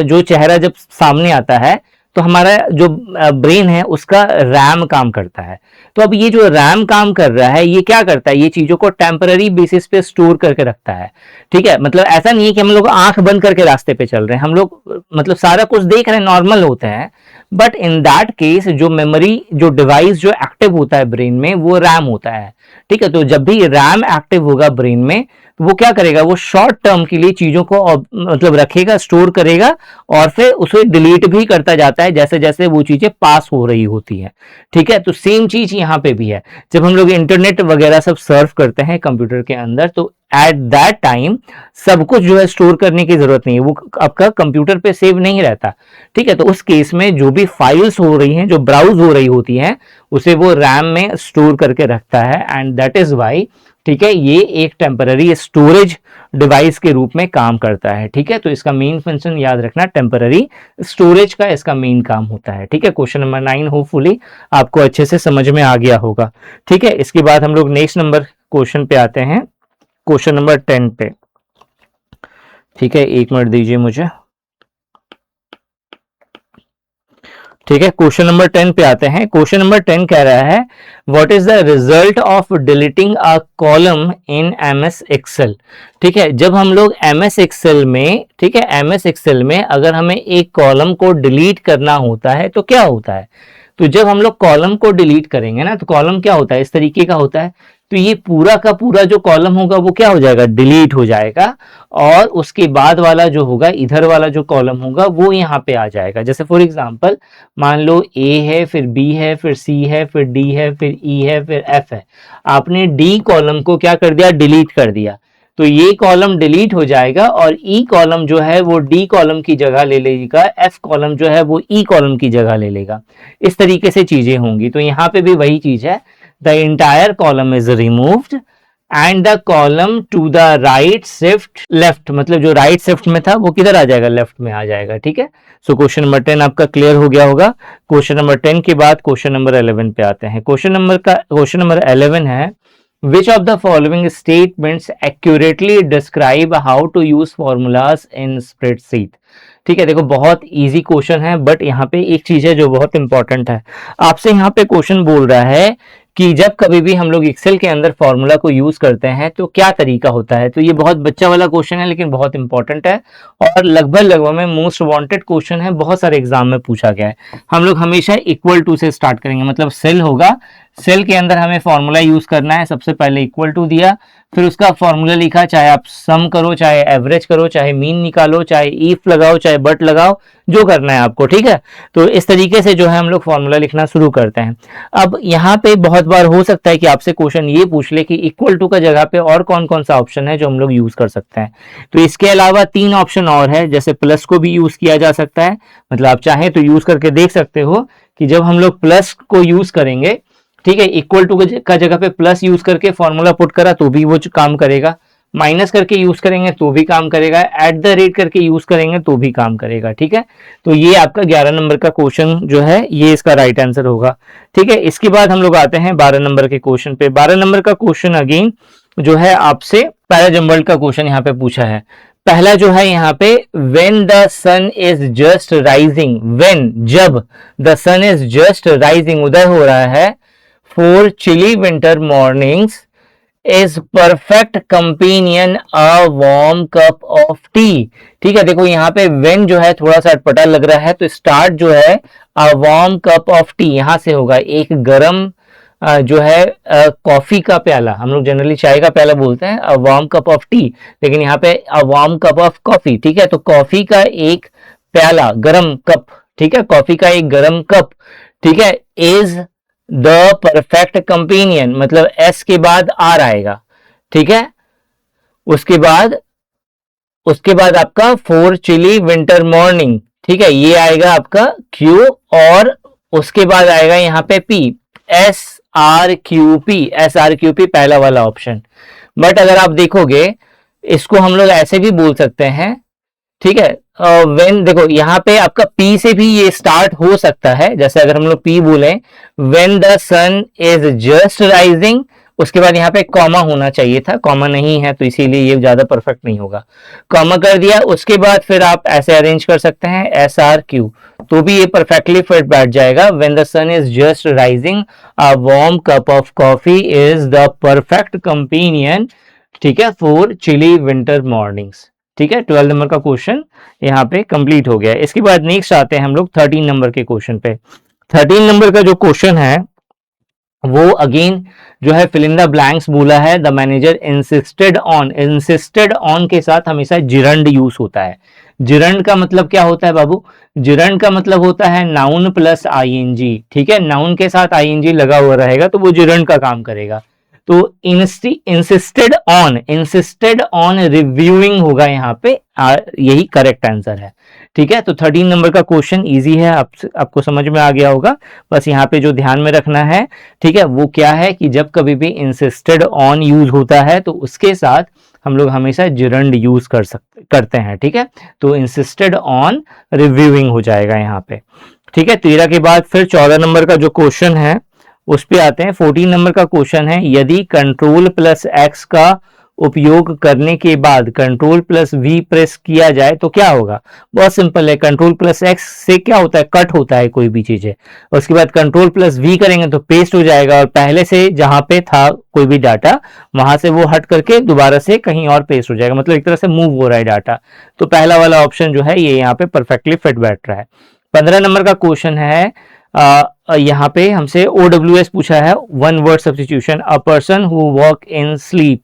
जो चेहरा जब सामने आता है, तो हमारा जो ब्रेन है उसका रैम काम करता है। तो अब ये जो रैम काम कर रहा है, ये क्या करता है, ये चीजों को टेम्पररी बेसिस पे स्टोर करके रखता है। ठीक है, मतलब ऐसा नहीं है कि हम लोग आंख बंद करके रास्ते पे चल रहे हैं, हम लोग मतलब सारा कुछ देख रहे हैं, नॉर्मल होते हैं, बट इन दैट केस जो मेमोरी जो डिवाइस जो एक्टिव होता है ब्रेन में, वो रैम होता है। ठीक है, तो जब भी रैम एक्टिव होगा ब्रेन में, तो वो क्या करेगा, वो शॉर्ट टर्म के लिए चीजों को मतलब रखेगा, स्टोर करेगा, और फिर उसे डिलीट भी करता जाता है जैसे जैसे वो चीजें पास हो रही होती हैं। ठीक है, तो सेम चीज यहाँ पे भी है, जब हम लोग इंटरनेट वगैरह सब सर्फ करते हैं कंप्यूटर के अंदर, तो एट दैट टाइम सब कुछ जो है स्टोर करने की जरूरत नहीं है, वो आपका कंप्यूटर पे सेव नहीं रहता। ठीक है, तो उस केस में जो भी फाइल्स हो रही हैं, जो ब्राउज हो रही होती हैं, उसे वो रैम में स्टोर करके रखता है, एंड दैट इज वाई, ठीक है, ये एक टेम्पररी स्टोरेज डिवाइस के रूप में काम करता है। ठीक है, तो इसका मेन फंक्शन याद रखना, टेम्पररी स्टोरेज का इसका मेन काम होता है। ठीक है, क्वेश्चन नंबर 9 होपफुली आपको अच्छे से समझ में आ गया होगा। ठीक है, इसके बाद हम लोग नेक्स्ट नंबर क्वेश्चन पे आते हैं, क्वेश्चन नंबर 10 पे। ठीक है, एक मिनट दीजिए मुझे। ठीक है, क्वेश्चन नंबर 10 पे आते हैं। क्वेश्चन नंबर 10 कह रहा है, what is the result of deleting a column in MS Excel. ठीक है, जब हम लोग एमएस एक्सेल में, ठीक है, एमएस एक्सेल में अगर हमें एक कॉलम को डिलीट करना होता है तो क्या होता है, तो जब हम लोग कॉलम को डिलीट करेंगे ना, तो कॉलम क्या होता है, इस तरीके का होता है, तो ये पूरा का पूरा जो कॉलम होगा वो क्या हो जाएगा, डिलीट हो जाएगा, और उसके बाद वाला जो होगा, इधर वाला जो कॉलम होगा वो यहाँ पे आ जाएगा। जैसे फॉर एग्जांपल मान लो ए है, फिर बी है, फिर सी है, फिर डी है, फिर ई है, फिर एफ है, आपने डी कॉलम को क्या कर दिया, डिलीट कर दिया, तो ये कॉलम डिलीट हो जाएगा, और ई कॉलम जो है वो डी कॉलम की जगह ले लेगा, एफ कॉलम जो है वो ई कॉलम की जगह ले लेगा। इस तरीके से चीजें होंगी। तो यहाँ पे भी वही चीज है, the entire column is removed and the column to the right shift left, मतलब जो राइट शिफ्ट में था वो किधर आ जाएगा, लेफ्ट में आ जाएगा। ठीक है, सो क्वेश्चन नंबर 10 आपका क्लियर हो गया होगा। क्वेश्चन नंबर 10 के बाद क्वेश्चन नंबर 11 पे आते हैं। क्वेश्चन नंबर 11 है, which of the following statements accurately describe how to use formulas in spreadsheet। ठीक है, देखो बहुत इजी क्वेश्चन है, बट यहाँ पे एक चीज है जो बहुत इंपॉर्टेंट है। आपसे यहाँ पे क्वेश्चन बोल रहा है कि जब कभी भी हम लोग एक्सेल के अंदर फॉर्मूला को यूज करते हैं तो क्या तरीका होता है। तो ये बहुत बच्चा वाला क्वेश्चन है, लेकिन बहुत इंपॉर्टेंट है, और लगभग में मोस्ट वांटेड क्वेश्चन है, बहुत सारे एग्जाम में पूछा गया है। हम लोग हमेशा इक्वल टू से स्टार्ट करेंगे, मतलब सेल होगा, सेल के अंदर हमें फॉर्मूला यूज करना है, सबसे पहले इक्वल टू दिया, फिर उसका फॉर्मूला लिखा, चाहे आप सम करो, चाहे एवरेज करो, चाहे मीन निकालो, चाहे इफ लगाओ, चाहे बट लगाओ, जो करना है आपको। ठीक है, तो इस तरीके से जो है हम लोग फॉर्मूला लिखना शुरू करते हैं। अब यहाँ पे बहुत बार हो सकता है कि आपसे क्वेश्चन ये पूछ ले कि इक्वल टू का जगह पे और कौन कौन सा ऑप्शन है जो हम लोग यूज कर सकते हैं। तो इसके अलावा 3 ऑप्शन और है, जैसे प्लस को भी यूज किया जा सकता है, मतलब आप चाहें तो यूज करके देख सकते हो कि जब हम लोग प्लस को यूज करेंगे, ठीक है, इक्वल टू का जगह पे प्लस यूज करके फॉर्मूला पुट करा तो भी वो काम करेगा। माइनस करके यूज करेंगे तो भी काम करेगा, एट द रेट करके यूज करेंगे तो भी काम करेगा। ठीक है, तो ये आपका 11 नंबर का क्वेश्चन जो है ये इसका राइट आंसर होगा। ठीक है, इसके बाद हम लोग आते हैं 12 नंबर के क्वेश्चन पे। 12 नंबर का क्वेश्चन अगेन जो है आपसे पैराजम्बल्ड का क्वेश्चन यहाँ पे पूछा है। पहला जो है यहाँ पे, when the sun is just rising, when जब the sun is just rising उदय हो रहा है, for chilly winter mornings is perfect companion a warm cup of tea. ठीक है, देखो यहाँ पे व्हेन जो है थोड़ा सा अटपटा लग रहा है, तो स्टार्ट जो है अ वार्म कप ऑफ टी यहां से होगा, एक गरम जो है कॉफी का प्याला, हम लोग जनरली चाय का प्याला बोलते हैं, अ वार्म कप ऑफ टी, लेकिन यहाँ पे अ वार्म कप ऑफ कॉफी। ठीक है, तो कॉफी का एक प्याला, गरम कप, ठीक है, कॉफी का एक गरम कप, ठीक है, इज द परफेक्ट कंपेनियन, मतलब एस के बाद आर आएगा। ठीक है, उसके बाद आपका फॉर चिली विंटर मॉर्निंग, ठीक है, ये आएगा आपका क्यू, और उसके बाद आएगा यहाँ पे P, S R Q P, S R Q P पहला वाला ऑप्शन। बट अगर आप देखोगे इसको हम लोग ऐसे भी बोल सकते हैं। ठीक है, व्हेन देखो यहाँ पे आपका पी से भी ये स्टार्ट हो सकता है, जैसे अगर हम लोग पी बोले, when the sun is just rising, उसके बाद यहाँ पे कॉमा होना चाहिए था, कॉमा नहीं है तो इसीलिए ये ज्यादा परफेक्ट नहीं होगा, कॉमा कर दिया, उसके बाद फिर आप ऐसे अरेंज कर सकते हैं एस आर क्यू, तो भी ये परफेक्टली फिट बैठ जाएगा। When the sun is just rising a warm cup of coffee is the perfect companion, ठीक है, फॉर चिली विंटर मॉर्निंग्स। ठीक है, 12 नंबर का क्वेश्चन यहाँ पे कंप्लीट हो गया। इसके बाद नेक्स्ट आते हैं हम लोग 13 नंबर के क्वेश्चन पे। 13 नंबर का जो क्वेश्चन है वो अगेन जो है फिल इन द ब्लैंक्स बोला है। द मैनेजर इंसिस्टेड ऑन के साथ हमेशा जिरंड यूज होता है। जिरंड का मतलब क्या होता है बाबू? जिरंड का मतलब होता है नाउन प्लस आईएनजी। ठीक है, नाउन के साथ आईएनजी लगा हुआ रहेगा तो वो जिरंड का काम करेगा। तो इंसिस्टेड ऑन रिव्यूइंग होगा यहाँ पे, यही करेक्ट आंसर है। ठीक है, तो 13 नंबर का क्वेश्चन इजी है, आपको समझ में आ गया होगा। बस यहाँ पे जो ध्यान में रखना है, ठीक है, वो क्या है कि जब कभी भी इंसिस्टेड ऑन यूज होता है तो उसके साथ हम लोग हमेशा जिरंड यूज करते हैं। ठीक है, तो इंसिस्टेड ऑन रिव्यूइंग हो जाएगा यहाँ पे। ठीक है, 13 के बाद फिर 14 नंबर का जो क्वेश्चन है उस पे आते हैं। 14 नंबर का क्वेश्चन है, यदि कंट्रोल प्लस एक्स का उपयोग करने के बाद कंट्रोल प्लस वी प्रेस किया जाए तो क्या होगा? बहुत सिंपल है, कंट्रोल प्लस एक्स से क्या होता है, कट होता है कोई भी चीज है। उसके बाद कंट्रोल प्लस वी करेंगे तो पेस्ट हो जाएगा, और पहले से जहां पे था कोई भी डाटा वहां से वो हट करके दोबारा से कहीं और पेस्ट हो जाएगा, मतलब एक तरह से मूव हो रहा है डाटा। तो पहला वाला ऑप्शन जो है ये यहाँ पे परफेक्टली फिट बैठ रहा है। 15 नंबर का क्वेश्चन है, यहाँ पे हमसे OWS पूछा है, one word substitution, a person who walk in sleep.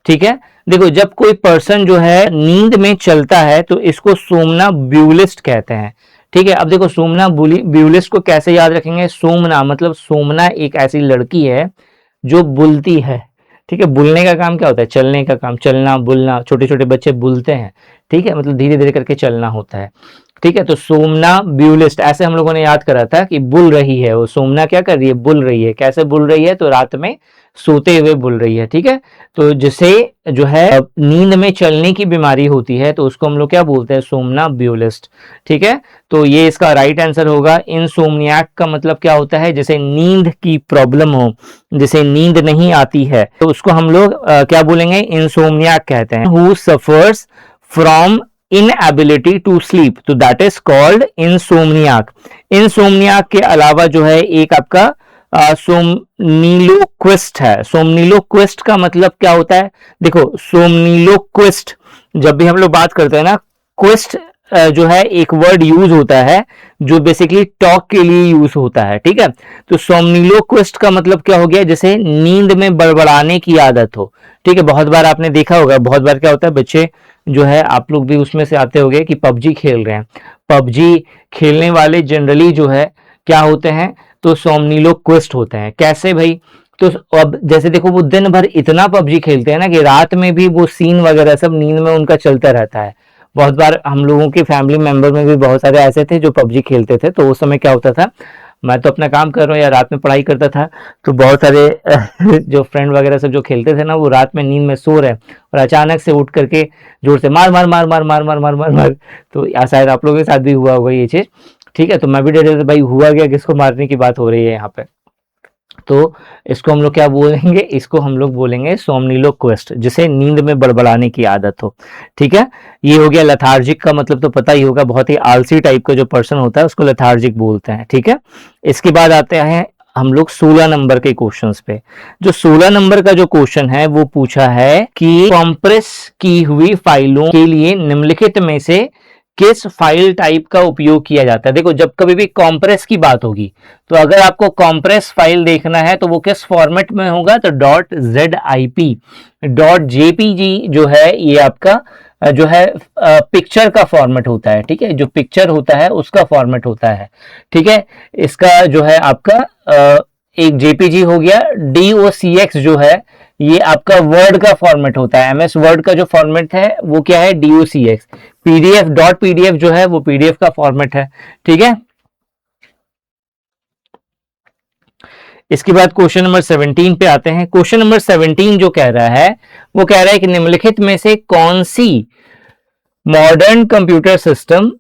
ठीक है, देखो जब कोई पर्सन जो है नींद में चलता है तो इसको सोमना ब्यूलिस्ट कहते हैं। ठीक है, अब देखो सोमना ब्यूलिस्ट को कैसे याद रखेंगे? सोमना मतलब सोमना एक ऐसी लड़की है जो बुलती है। ठीक है, बुलने का काम क्या होता है? चलने का काम, चलना बुलना, छोटे छोटे बच्चे बुलते हैं। ठीक है, मतलब धीरे धीरे करके चलना होता है। ठीक है, तो सोमना ब्यूलिस्ट ऐसे हम लोगों ने याद करा था कि बुल रही है, वो सोमना क्या कर रही है? बुल रही है। कैसे बुल रही है? तो रात में सोते हुए बुल रही है। ठीक है, तो जिसे जो है नींद में चलने की बीमारी होती है तो उसको हम लोग क्या बोलते हैं? सोमना ब्यूलिस्ट। ठीक है, तो ये इसका राइट आंसर होगा। इनसोम्नियाक का मतलब क्या होता है? जैसे नींद की प्रॉब्लम हो, जैसे नींद नहीं आती है तो उसको हम लोग क्या बोलेंगे? इनसोम्नियाक कहते हैं। Who suffers from inability to sleep, तो that is called insomniac. Insomniac के अलावा जो है एक आपका सोमनीलोक्विस्ट है। सोमनीलोक्विस्ट का मतलब क्या होता है? देखो सोमनीलोक्विस्ट जब भी हम लोग बात करते हैं ना, क्विस्ट जो है एक वर्ड यूज होता है जो बेसिकली टॉक के लिए यूज होता है। ठीक है, तो सोमनीलोक्विस्ट का मतलब क्या हो गया? जैसे नींद में बड़बड़ाने की आदत हो। ठीक है, बहुत बार आपने देखा होगा, बहुत बार क्या होता है, बच्चे जो है, आप लोग भी उसमें से आते होंगे कि पबजी खेल रहे हैं। पबजी खेलने वाले जनरली जो है क्या होते हैं? तो सोमनीलोक्विस्ट होते हैं। कैसे भाई? तो अब जैसे देखो वो दिन भर इतना पबजी खेलते हैं ना कि रात में भी वो सीन वगैरह सब नींद में उनका चलता रहता है। बहुत बार हम लोगों के फैमिली मेंबर में भी बहुत सारे ऐसे थे जो पबजी खेलते थे, तो उस समय क्या होता था, मैं तो अपना काम कर रहा हूँ या रात में पढ़ाई करता था, तो बहुत सारे जो फ्रेंड वगैरह सब जो खेलते थे ना, वो रात में नींद में सो रहे और अचानक से उठ करके जोर से मार मार मार मार मार मार मार मार मार। तो शायद आप लोगों के साथ भी हुआ होगा ये चीज। ठीक है, तो मैं भी डर रहा था भाई हुआ गया, किसको मारने की बात हो रही है यहाँ पे। तो इसको हम लोग क्या बोलेंगे, इसको हम लोग बोलेंगे सोमनिलोक्विस्ट, जिसे नींद में बड़बड़ाने की आदत हो। ठीक है, ये हो गया लेथार्जिक का मतलब तो पता ही होगा, बहुत ही आलसी टाइप का जो पर्सन होता है उसको लेथार्जिक बोलते हैं। ठीक है, इसके बाद आते हैं हम लोग 16 नंबर के क्वेश्चंस पे। जो 16 नंबर का जो क्वेश्चन है वो पूछा है कि कॉम्प्रेस की हुई फाइलों के लिए निम्नलिखित में से किस फाइल टाइप का उपयोग किया जाता है। देखो, जब कभी भी कॉम्प्रेस की बात होगी, तो अगर आपको कॉम्प्रेस फाइल देखना है तो वो किस फॉर्मेट में होगा, तो .zip, .jpg जो है ये आपका जो है पिक्चर का फॉर्मेट होता है। ठीक है, जो पिक्चर होता है उसका फॉर्मेट होता है। ठीक है, इसका जो है आपका एक जेपीजी हो गया। docx जो है ये आपका वर्ड का फॉर्मेट होता है। एमएस वर्ड का जो फॉर्मेट है वो क्या है, docx। pdf जो है वो pdf का फॉर्मेट है। ठीक है, इसके बाद क्वेश्चन नंबर 17 पे आते हैं। क्वेश्चन नंबर 17 जो कह रहा है वो कह रहा है कि निम्नलिखित में से कौन सी मॉडर्न कंप्यूटर सिस्टम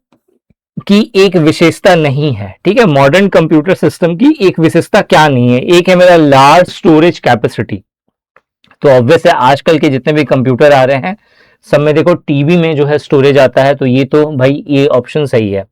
की एक विशेषता नहीं है। ठीक है, मॉडर्न कंप्यूटर सिस्टम की एक विशेषता क्या नहीं है। एक है मेरा लार्ज स्टोरेज कैपेसिटी। तो ऑब्वियस है आजकल के जितने भी कंप्यूटर आ रहे हैं सब में देखो टीबी में जो है स्टोरेज आता है, तो ये तो भाई ये ऑप्शन सही है।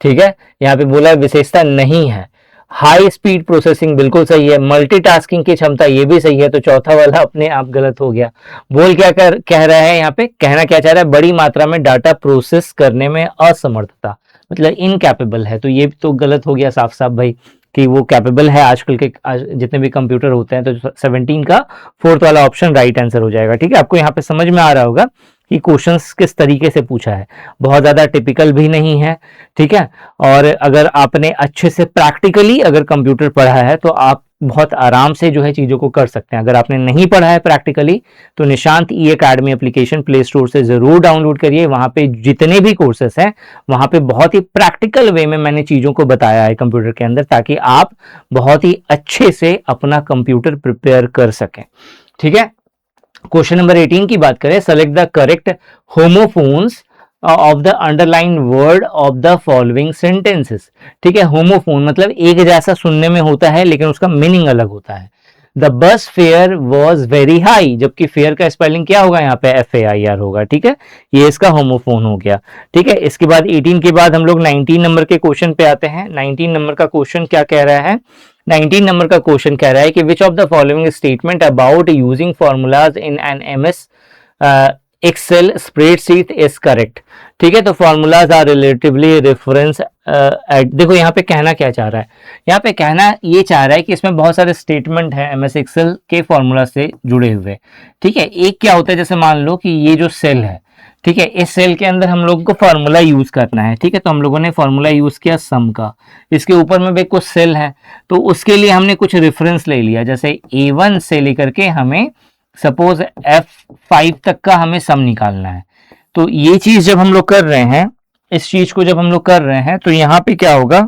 ठीक है, यहाँ पे बोला विशेषता नहीं है। हाई स्पीड प्रोसेसिंग बिल्कुल सही है। मल्टीटास्किंग की क्षमता ये भी सही है। तो चौथा वाला अपने आप गलत हो गया। बोल क्या कह रहा है यहाँ पे, कहना क्या चाह रहा है, बड़ी मात्रा में डाटा प्रोसेस करने में असमर्थता, मतलब इनकैपेबल है। तो ये तो गलत हो गया साफ साफ भाई, कि वो कैपेबल है। आजकल के जितने भी कंप्यूटर होते हैं, तो 17 का फोर्थ वाला ऑप्शन राइट आंसर हो जाएगा। ठीक है, आपको यहाँ पे समझ में आ रहा होगा कि क्वेश्चंस किस तरीके से पूछा है। बहुत ज्यादा टिपिकल भी नहीं है। ठीक है, और अगर आपने अच्छे से प्रैक्टिकली अगर कंप्यूटर पढ़ा है तो आप बहुत आराम से जो है चीजों को कर सकते हैं। अगर आपने नहीं पढ़ा है प्रैक्टिकली तो निशांत ई एकेडमी एप्लीकेशन प्ले स्टोर से जरूर डाउनलोड करिए। वहां पे जितने भी कोर्सेस हैं वहां पे बहुत ही प्रैक्टिकल वे में मैंने चीजों को बताया है कंप्यूटर के अंदर, ताकि आप बहुत ही अच्छे से अपना कंप्यूटर प्रिपेयर कर सकें। ठीक है, क्वेश्चन नंबर 18 की बात करें, select the correct homophones of the underline word of the following sentences. ठीक है, होमोफोन मतलब एक जैसा सुनने में होता है लेकिन उसका मीनिंग अलग होता है। The bus fair was very high, जबकि फेयर का स्पेलिंग क्या होगा यहाँ पे, FAIR होगा। ठीक है, ये इसका होमोफोन हो गया। ठीक है, इसके बाद 18 के बाद हम लोग 19 नंबर के क्वेश्चन पे आते हैं। 19 नंबर का क्वेश्चन क्या कह रहा है, 19 नंबर का क्वेश्चन कह रहा है कि which of the following statement about using formulas in an MS Excel spreadsheet is correct. ठीक है, तो फॉर्मूलाज आर रिलेटिवली रेफरेंस। देखो यहाँ पे कहना क्या चाह रहा है, यहाँ पे कहना ये चाह रहा है कि इसमें बहुत सारे स्टेटमेंट हैं MS एक्सेल के फॉर्मूला से जुड़े हुए। ठीक है, एक क्या होता है, जैसे मान लो कि ये जो सेल है, ठीक है, इस सेल के अंदर हम लोग को फॉर्मूला यूज करना है। ठीक है, तो हम लोगों ने फॉर्मूला यूज किया सम का। इसके ऊपर में भी कुछ सेल है, तो उसके लिए हमने कुछ रेफरेंस ले लिया। जैसे A1 से लेकर के हमें सपोज F5 तक का हमें सम निकालना है। तो ये चीज जब हम लोग कर रहे हैं, इस चीज को जब हम लोग कर रहे हैं, तो यहां पे क्या होगा,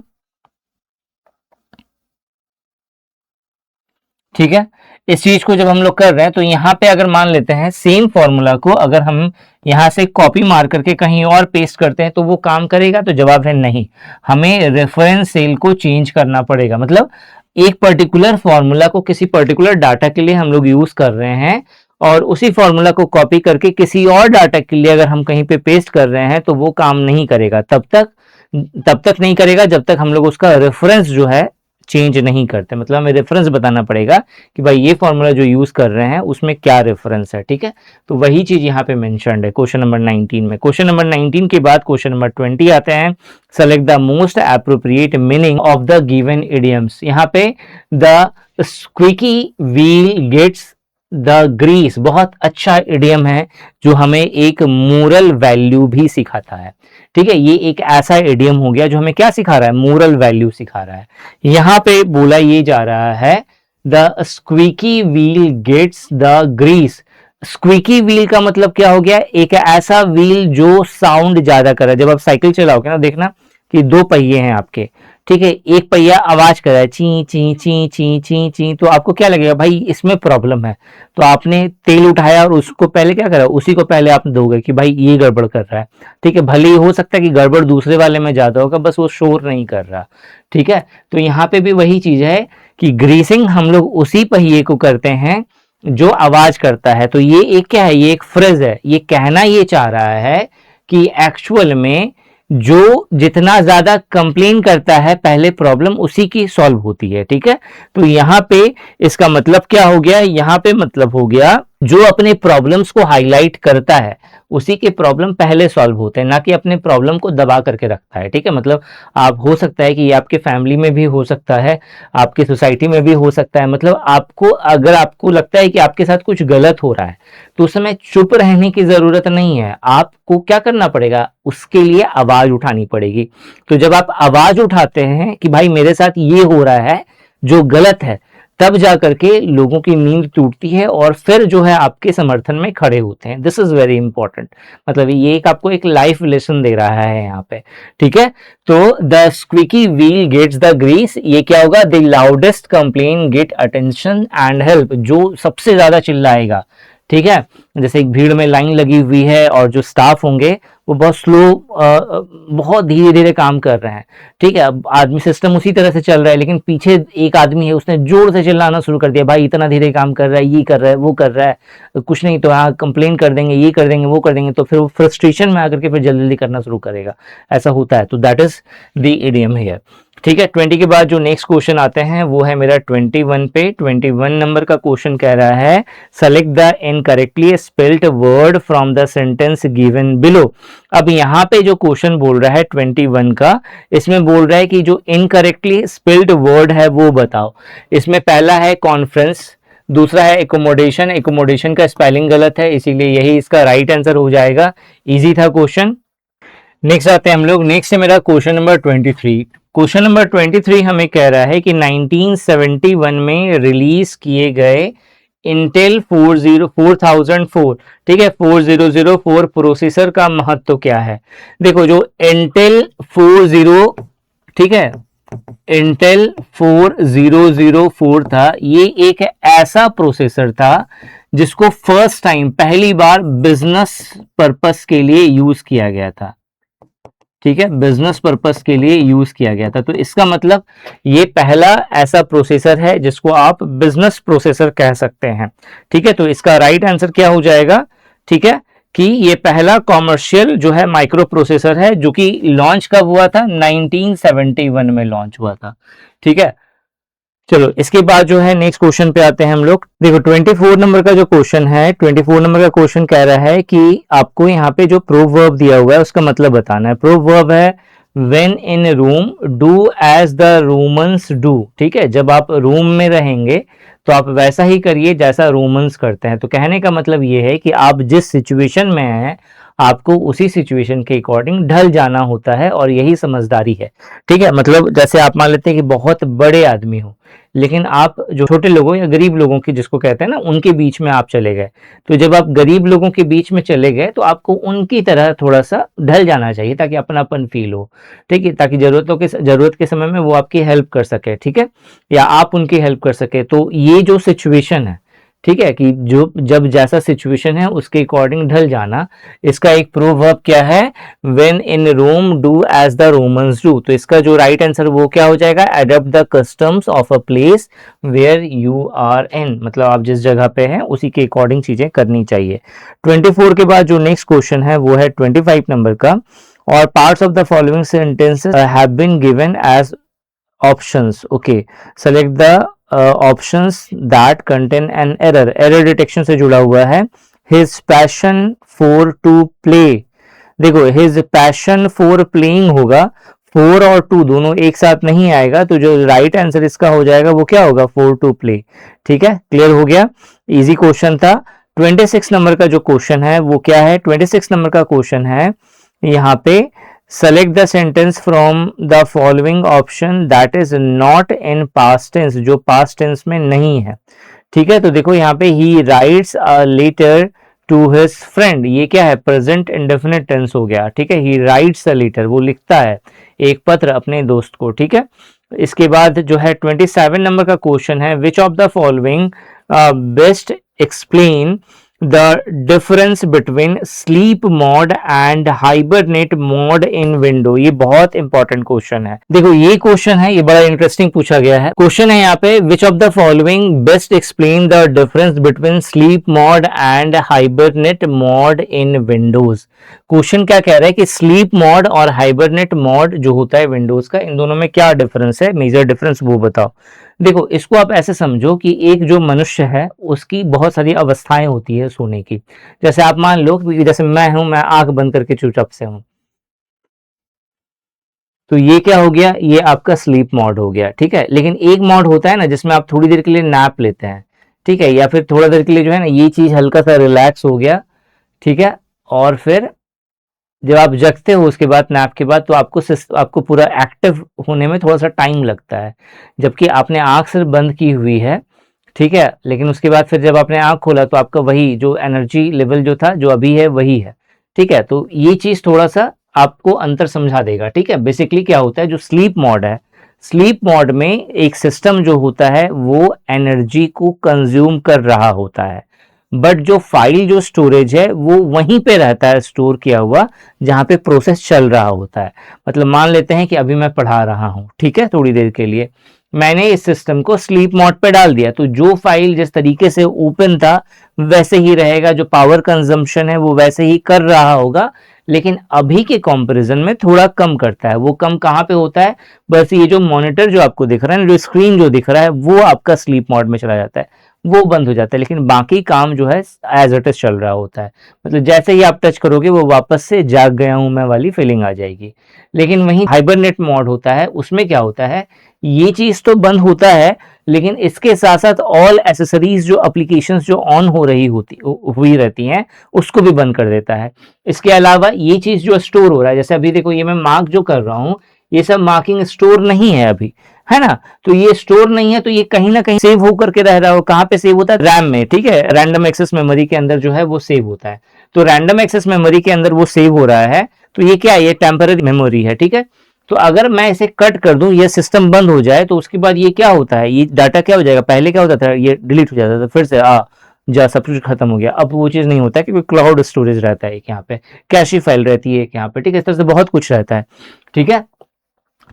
ठीक है, इस चीज को जब हम लोग कर रहे हैं तो यहाँ पे अगर मान लेते हैं सेम फॉर्मूला को अगर हम यहाँ से कॉपी मार करके कहीं और पेस्ट करते हैं तो वो काम करेगा, तो जवाब है नहीं। हमें रेफरेंस सेल को चेंज करना पड़ेगा। मतलब एक पर्टिकुलर फॉर्मूला को किसी पर्टिकुलर डाटा के लिए हम लोग यूज कर रहे हैं और उसी फॉर्मूला को कॉपी करके किसी और डाटा के लिए अगर हम कहीं पे पेस्ट कर रहे हैं तो वो काम नहीं करेगा। तब तक नहीं करेगा जब तक हम लोग उसका रेफरेंस जो है चेंज नहीं करते। मतलब हमें रेफरेंस बताना पड़ेगा कि भाई ये फॉर्मूला जो यूज कर रहे हैं उसमें क्या रेफरेंस है। ठीक है, तो वही चीज यहाँ पे मेंशन्ड है क्वेश्चन नंबर 19 में। क्वेश्चन नंबर 19 के बाद क्वेश्चन नंबर 20 आते हैं। Select the most appropriate meaning of the given idioms. यहाँ पे the squeaky wheel gets the grease बहुत अच्छा इडियम है जो हमें एक मोरल वैल्यू भी सिखाता है। ठीक है, ये एक ऐसा इडियम हो गया जो हमें क्या सिखा रहा है, मोरल वैल्यू सिखा रहा है। यहाँ पे बोला ये जा रहा है the squeaky wheel gets the grease. Squeaky wheel का मतलब क्या हो गया, एक ऐसा व्हील जो साउंड ज्यादा कर रहा है। जब आप साइकिल चलाओगे ना, देखना कि दो पहिए हैं आपके, ठीक है, एक पहिया आवाज कर रहा है ची ची ची ची ची ची, तो आपको क्या लगेगा भाई इसमें प्रॉब्लम है। तो आपने तेल उठाया और उसको पहले क्या करा, उसी को पहले आप दोगे कि भाई ये गड़बड़ कर रहा है। ठीक है, भले ही हो सकता है कि गड़बड़ दूसरे वाले में ज्यादा होगा, बस वो शोर नहीं कर रहा। ठीक है, तो यहाँ पे भी वही चीज है कि ग्रीसिंग हम लोग उसी पहिए को करते हैं जो आवाज करता है। तो ये एक क्या है, ये एक फ्रेज है, ये कहना ये चाह रहा है कि एक्चुअल में जो जितना ज्यादा कंप्लेन करता है पहले प्रॉब्लम उसी की सॉल्व होती है। ठीक है, तो यहाँ पे इसका मतलब क्या हो गया, यहाँ पे मतलब हो गया जो अपने प्रॉब्लम्स को हाईलाइट करता है उसी के प्रॉब्लम पहले सॉल्व होते हैं, ना कि अपने प्रॉब्लम को दबा करके रखता है। ठीक है, मतलब आप हो सकता है कि ये आपके फैमिली में भी हो सकता है, आपकी सोसाइटी में भी हो सकता है। मतलब आपको अगर आपको लगता है कि आपके साथ कुछ गलत हो रहा है तो उस समय चुप रहने की जरूरत नहीं है, आपको क्या करना पड़ेगा, उसके लिए आवाज उठानी पड़ेगी। तो जब आप आवाज उठाते हैं कि भाई मेरे साथ ये हो रहा है जो गलत है, तब जाकर के लोगों की नींद टूटती है और फिर जो है आपके समर्थन में खड़े होते हैं। दिस इज वेरी इंपॉर्टेंट, मतलब ये एक आपको एक लाइफ लेसन दे रहा है यहाँ पे। ठीक है, तो the squeaky wheel gets the grease, ये क्या होगा, the loudest complain get attention and help, जो सबसे ज्यादा चिल्लाएगा। ठीक है, जैसे एक भीड़ में लाइन लगी हुई है और जो स्टाफ होंगे वो बहुत स्लो, बहुत धीरे धीरे काम कर रहे हैं। ठीक है, अब आदमी सिस्टम उसी तरह से चल रहा है, लेकिन पीछे एक आदमी है उसने जोर से चिल्लाना शुरू कर दिया, भाई इतना धीरे काम कर रहा है, ये कर रहा है, वो कर रहा है, कुछ नहीं तो हाँ कंप्लेन कर देंगे, ये कर देंगे, वो कर देंगे। तो फिर वो फ्रस्ट्रेशन में आकर के फिर जल्दी जल्दी करना शुरू करेगा, ऐसा होता है। तो that is the idiom here. ठीक है, 20 के बाद जो नेक्स्ट क्वेश्चन आते हैं वो है मेरा 21 पे। 21 नंबर का क्वेश्चन कह रहा है select the incorrectly spelled word from the sentence given below. अब यहाँ पे जो क्वेश्चन बोल रहा है 21 का, इसमें बोल रहा है कि जो इनकरेक्टली स्पेल्ड वर्ड है वो बताओ। इसमें पहला है कॉन्फ्रेंस, दूसरा है एकोमोडेशन, एकोमोडेशन का स्पेलिंग गलत है इसीलिए यही इसका राइट आंसर हो जाएगा। इजी था क्वेश्चन। नेक्स्ट आते हैं हम लोग, नेक्स्ट है मेरा क्वेश्चन नंबर 23। क्वेश्चन नंबर 23 हमें कह रहा है कि 1971 में रिलीज किए गए इंटेल 4004, ठीक है, 4004 प्रोसेसर का महत्व क्या है। देखो जो इंटेल 40, ठीक है, इंटेल 4004 था, ये एक ऐसा प्रोसेसर था जिसको फर्स्ट टाइम पहली बार बिजनेस पर्पस के लिए यूज किया गया था। ठीक है, बिजनेस पर्पस के लिए यूज किया गया था। तो इसका मतलब ये पहला ऐसा प्रोसेसर है जिसको आप बिजनेस प्रोसेसर कह सकते हैं। ठीक है, तो इसका राइट आंसर क्या हो जाएगा, ठीक है, कि ये पहला कॉमर्शियल जो है माइक्रो प्रोसेसर है जो कि लॉन्च कब हुआ था, 1971 में लॉन्च हुआ था। ठीक है, चलो इसके बाद जो है नेक्स्ट क्वेश्चन पे आते हैं हम लोग। देखो 24 नंबर का जो क्वेश्चन है, 24 नंबर का क्वेश्चन कह रहा है कि आपको यहाँ पे जो प्रोवर्ब दिया हुआ है उसका मतलब बताना है। प्रोवर्ब है when in room do as the Romans do. ठीक है, जब आप रूम में रहेंगे तो आप वैसा ही करिए जैसा रोमन्स करते हैं। तो कहने का मतलब ये है कि आप जिस सिचुएशन में हैं आपको उसी सिचुएशन के अकॉर्डिंग ढल जाना होता है और यही समझदारी है। ठीक है, मतलब जैसे आप मान लेते हैं कि बहुत बड़े आदमी हो लेकिन आप जो छोटे लोगों या गरीब लोगों की जिसको कहते हैं ना उनके बीच में आप चले गए, तो जब आप गरीब लोगों के बीच में चले गए तो आपको उनकी तरह थोड़ा सा ढल जाना चाहिए ताकि अपनापन फील हो। ठीक है, ताकि जरूरत के समय में वो आपकी हेल्प कर सके। ठीक है, या आप उनकी हेल्प कर सके। तो ये जो सिचुएशन है, ठीक है, कि जो जब जैसा सिचुएशन है उसके अकॉर्डिंग ढल जाना, इसका एक प्रोवर्ब क्या है, when in Rome do as the Romans do. तो इसका जो राइट आंसर वो क्या हो जाएगा, adopt the customs of a place where you are in, मतलब आप जिस जगह पे हैं उसी के अकॉर्डिंग चीजें करनी चाहिए। 24 के बाद जो नेक्स्ट क्वेश्चन है वो है 25 नंबर का, और parts of the following sentences have been given as options. Okay, select the options that contain an error, error detection से जुड़ा हुआ है। His passion for to play, देखो हिज पैशन फॉर प्लेइंग होगा, 4 और 2 दोनों एक साथ नहीं आएगा, तो जो राइट आंसर इसका हो जाएगा वो क्या होगा, 4 टू प्ले। ठीक है, क्लियर हो गया, इजी क्वेश्चन था। 26 नंबर का जो क्वेश्चन है वो क्या है, 26 नंबर का क्वेश्चन है यहाँ पे select the sentence from the following option that is not in past tense, जो पास्ट टेंस में नहीं है। ठीक है, तो देखो यहाँ पे ही writes a letter to his friend, ये क्या है, प्रेजेंट इंडेफिनिट टेंस हो गया, ठीक है। ही राइट्स अ लेटर, वो लिखता है एक पत्र अपने दोस्त को, ठीक है। इसके बाद जो है 27 नंबर का क्वेश्चन है, which of the following best explain the difference between sleep mode and hibernate mode in window. ये बहुत इंपॉर्टेंट क्वेश्चन है। देखो ये क्वेश्चन है, ये बड़ा इंटरेस्टिंग पूछा गया है। क्वेश्चन है यहाँ पे, विच of the following best explain the difference between sleep mode and hibernate mode in Windows. Question क्या कह रहा है कि स्लीप मोड और हाइबरनेट मोड जो होता है विंडोज का, इन दोनों में क्या डिफरेंस है, मेजर डिफरेंस वो बताओ। देखो इसको आप ऐसे समझो कि एक जो मनुष्य है उसकी बहुत सारी अवस्थाएं होती है सोने की। जैसे आप मान लो कि जैसे मैं हूं, मैं आंख बंद करके चुपचाप से हूं, तो ये क्या हो गया, ये आपका स्लीप मोड हो गया, ठीक है। लेकिन एक मोड होता है ना जिसमें आप थोड़ी देर के लिए नैप लेते हैं, ठीक है, या फिर थोड़ा देर के लिए जो है ना ये चीज हल्का सा रिलैक्स हो गया, ठीक है, और फिर जब आप जगते हो उसके बाद नैप के बाद, तो आपको पूरा एक्टिव होने में थोड़ा सा टाइम लगता है, जबकि आपने आंख सिर्फ बंद की हुई है, ठीक है। लेकिन उसके बाद फिर जब आपने आंख खोला तो आपका वही जो एनर्जी लेवल जो था जो अभी है वही है, ठीक है। तो ये चीज थोड़ा सा आपको अंतर समझा देगा, ठीक है। बेसिकली क्या होता है, जो स्लीप मोड है, स्लीप मोड में एक सिस्टम जो होता है वो एनर्जी को कंज्यूम कर रहा होता है, बट जो फाइल जो स्टोरेज है वो वहीं पे रहता है स्टोर किया हुआ जहां पे प्रोसेस चल रहा होता है। मतलब मान लेते हैं कि अभी मैं पढ़ा रहा हूं, ठीक है, थोड़ी देर के लिए मैंने इस सिस्टम को स्लीप मोड पे डाल दिया, तो जो फाइल जिस तरीके से ओपन था वैसे ही रहेगा, जो पावर कंजम्पशन है वो वैसे ही कर रहा होगा, लेकिन अभी के कंपैरिजन में थोड़ा कम करता है। वो कम कहाँ पे होता है, बस ये जो मॉनिटर जो आपको दिख रहा है, जो स्क्रीन जो दिख रहा है, वो आपका स्लीप मोड में चला जाता है, वो बंद हो जाता है, लेकिन बाकी काम जो है एज इट इज चल रहा होता है। मतलब जैसे ही आप टच करोगे वो वापस से जाग गया हूं मैं वाली फीलिंग आ जाएगी। लेकिन वहीं हाइबरनेट मोड होता है, उसमें क्या होता है, ये चीज तो बंद होता है, लेकिन इसके साथ साथ ऑल एसेसरीज जो एप्लीकेशंस जो ऑन हो रही होती हुई रहती हैं उसको भी बंद कर देता है। इसके अलावा ये चीज जो स्टोर हो रहा है, जैसे अभी देखो ये मैं मार्क जो कर रहा हूं, ये सब मार्किंग स्टोर नहीं है अभी, है ना। तो ये स्टोर नहीं है, तो ये कहीं ना कहीं सेव होकर के रह रहा हो। कहाँ पे सेव होता है, रैम में, ठीक है, रैंडम एक्सेस मेमोरी के अंदर जो है वो सेव होता है। तो रैंडम एक्सेस मेमोरी के अंदर वो सेव हो रहा है, तो ये क्या है, ये टेम्पररी मेमोरी है, ठीक है। तो अगर मैं इसे कट कर दूं, ये सिस्टम बंद हो जाए, तो उसके बाद ये क्या होता है, ये डाटा क्या हो जाएगा, पहले क्या होता था, ये डिलीट हो जाता था, फिर से जा सब कुछ खत्म हो गया। अब वो चीज नहीं होता है, क्योंकि क्लाउड स्टोरेज रहता है एक यहाँ पे, कैशी फाइल रहती है एक यहाँ पे, ठीक है, इस तरह से बहुत कुछ रहता है, ठीक है।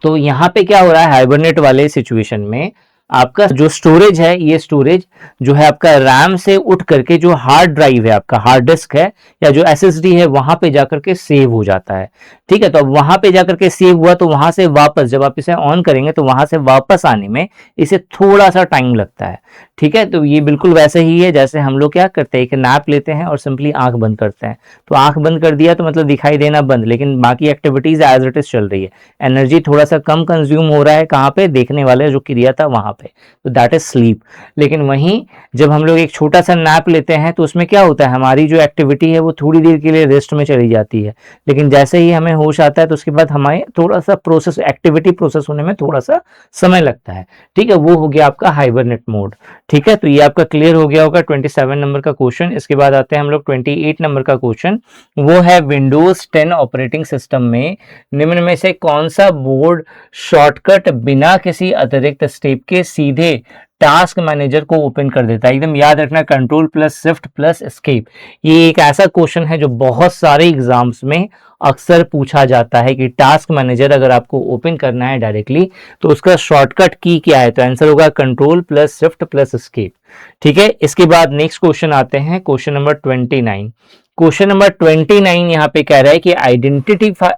तो यहाँ पे क्या हो रहा है, हाइबरनेट वाले सिचुएशन में आपका जो स्टोरेज है, ये स्टोरेज जो है आपका रैम से उठ करके जो हार्ड ड्राइव है, आपका हार्ड डिस्क है या जो एसएसडी है, वहां पे जाकर के सेव हो जाता है, ठीक है। तो अब वहां पे जाकर के सेव हुआ, तो वहां से वापस जब आप इसे ऑन करेंगे तो वहां से वापस आने में इसे थोड़ा सा टाइम लगता है, ठीक है। तो ये बिल्कुल वैसे ही है जैसे हम लोग क्या करते हैं कि नैप लेते हैं और सिंपली आंख बंद करते हैं। तो आंख बंद कर दिया तो मतलब दिखाई देना बंद, लेकिन बाकी एक्टिविटीज एज इट इज चल रही है, एनर्जी थोड़ा सा कम कंज्यूम हो रहा है, कहाँ पे, देखने वाले जो क्रिया था वहां पे, तो दैट इज स्लीप। लेकिन वहीं जब हम लोग एक छोटा सा नैप लेते हैं तो उसमें क्या होता है, हमारी जो एक्टिविटी है वो थोड़ी देर के लिए रेस्ट में चली जाती है, लेकिन जैसे ही हमें होश आता है तो उसके बाद हमारे थोड़ा सा प्रोसेस, एक्टिविटी प्रोसेस होने में थोड़ा सा समय लगता है, ठीक है। वो हो गया आपका हाइबरनेट मोड, ठीक है। तो ये आपका क्लियर हो गया होगा 27 नंबर का क्वेश्चन। इसके बाद आते हैं हम लोग 28 नंबर का क्वेश्चन, वो है विंडोज 10 ऑपरेटिंग सिस्टम में निम्न में से कौन सा बोर्ड शॉर्टकट बिना किसी अतिरिक्त स्टेप के सीधे टास्क मैनेजर को ओपन कर देता है। एकदम याद रखना, control plus shift plus escape. ये एक ऐसा क्वेश्चन है जो बहुत सारे एग्जाम्स में अक्सर पूछा जाता है कि टास्क मैनेजर अगर आपको ओपन करना है डायरेक्टली तो उसका शॉर्टकट की क्या है, तो आंसर होगा control plus shift plus escape, ठीक है। इसके बाद नेक्स्ट क्वेश्चन आते हैं, क्वेश्चन नंबर 29। क्वेश्चन नंबर 29 यहाँ पे कह रहा है कि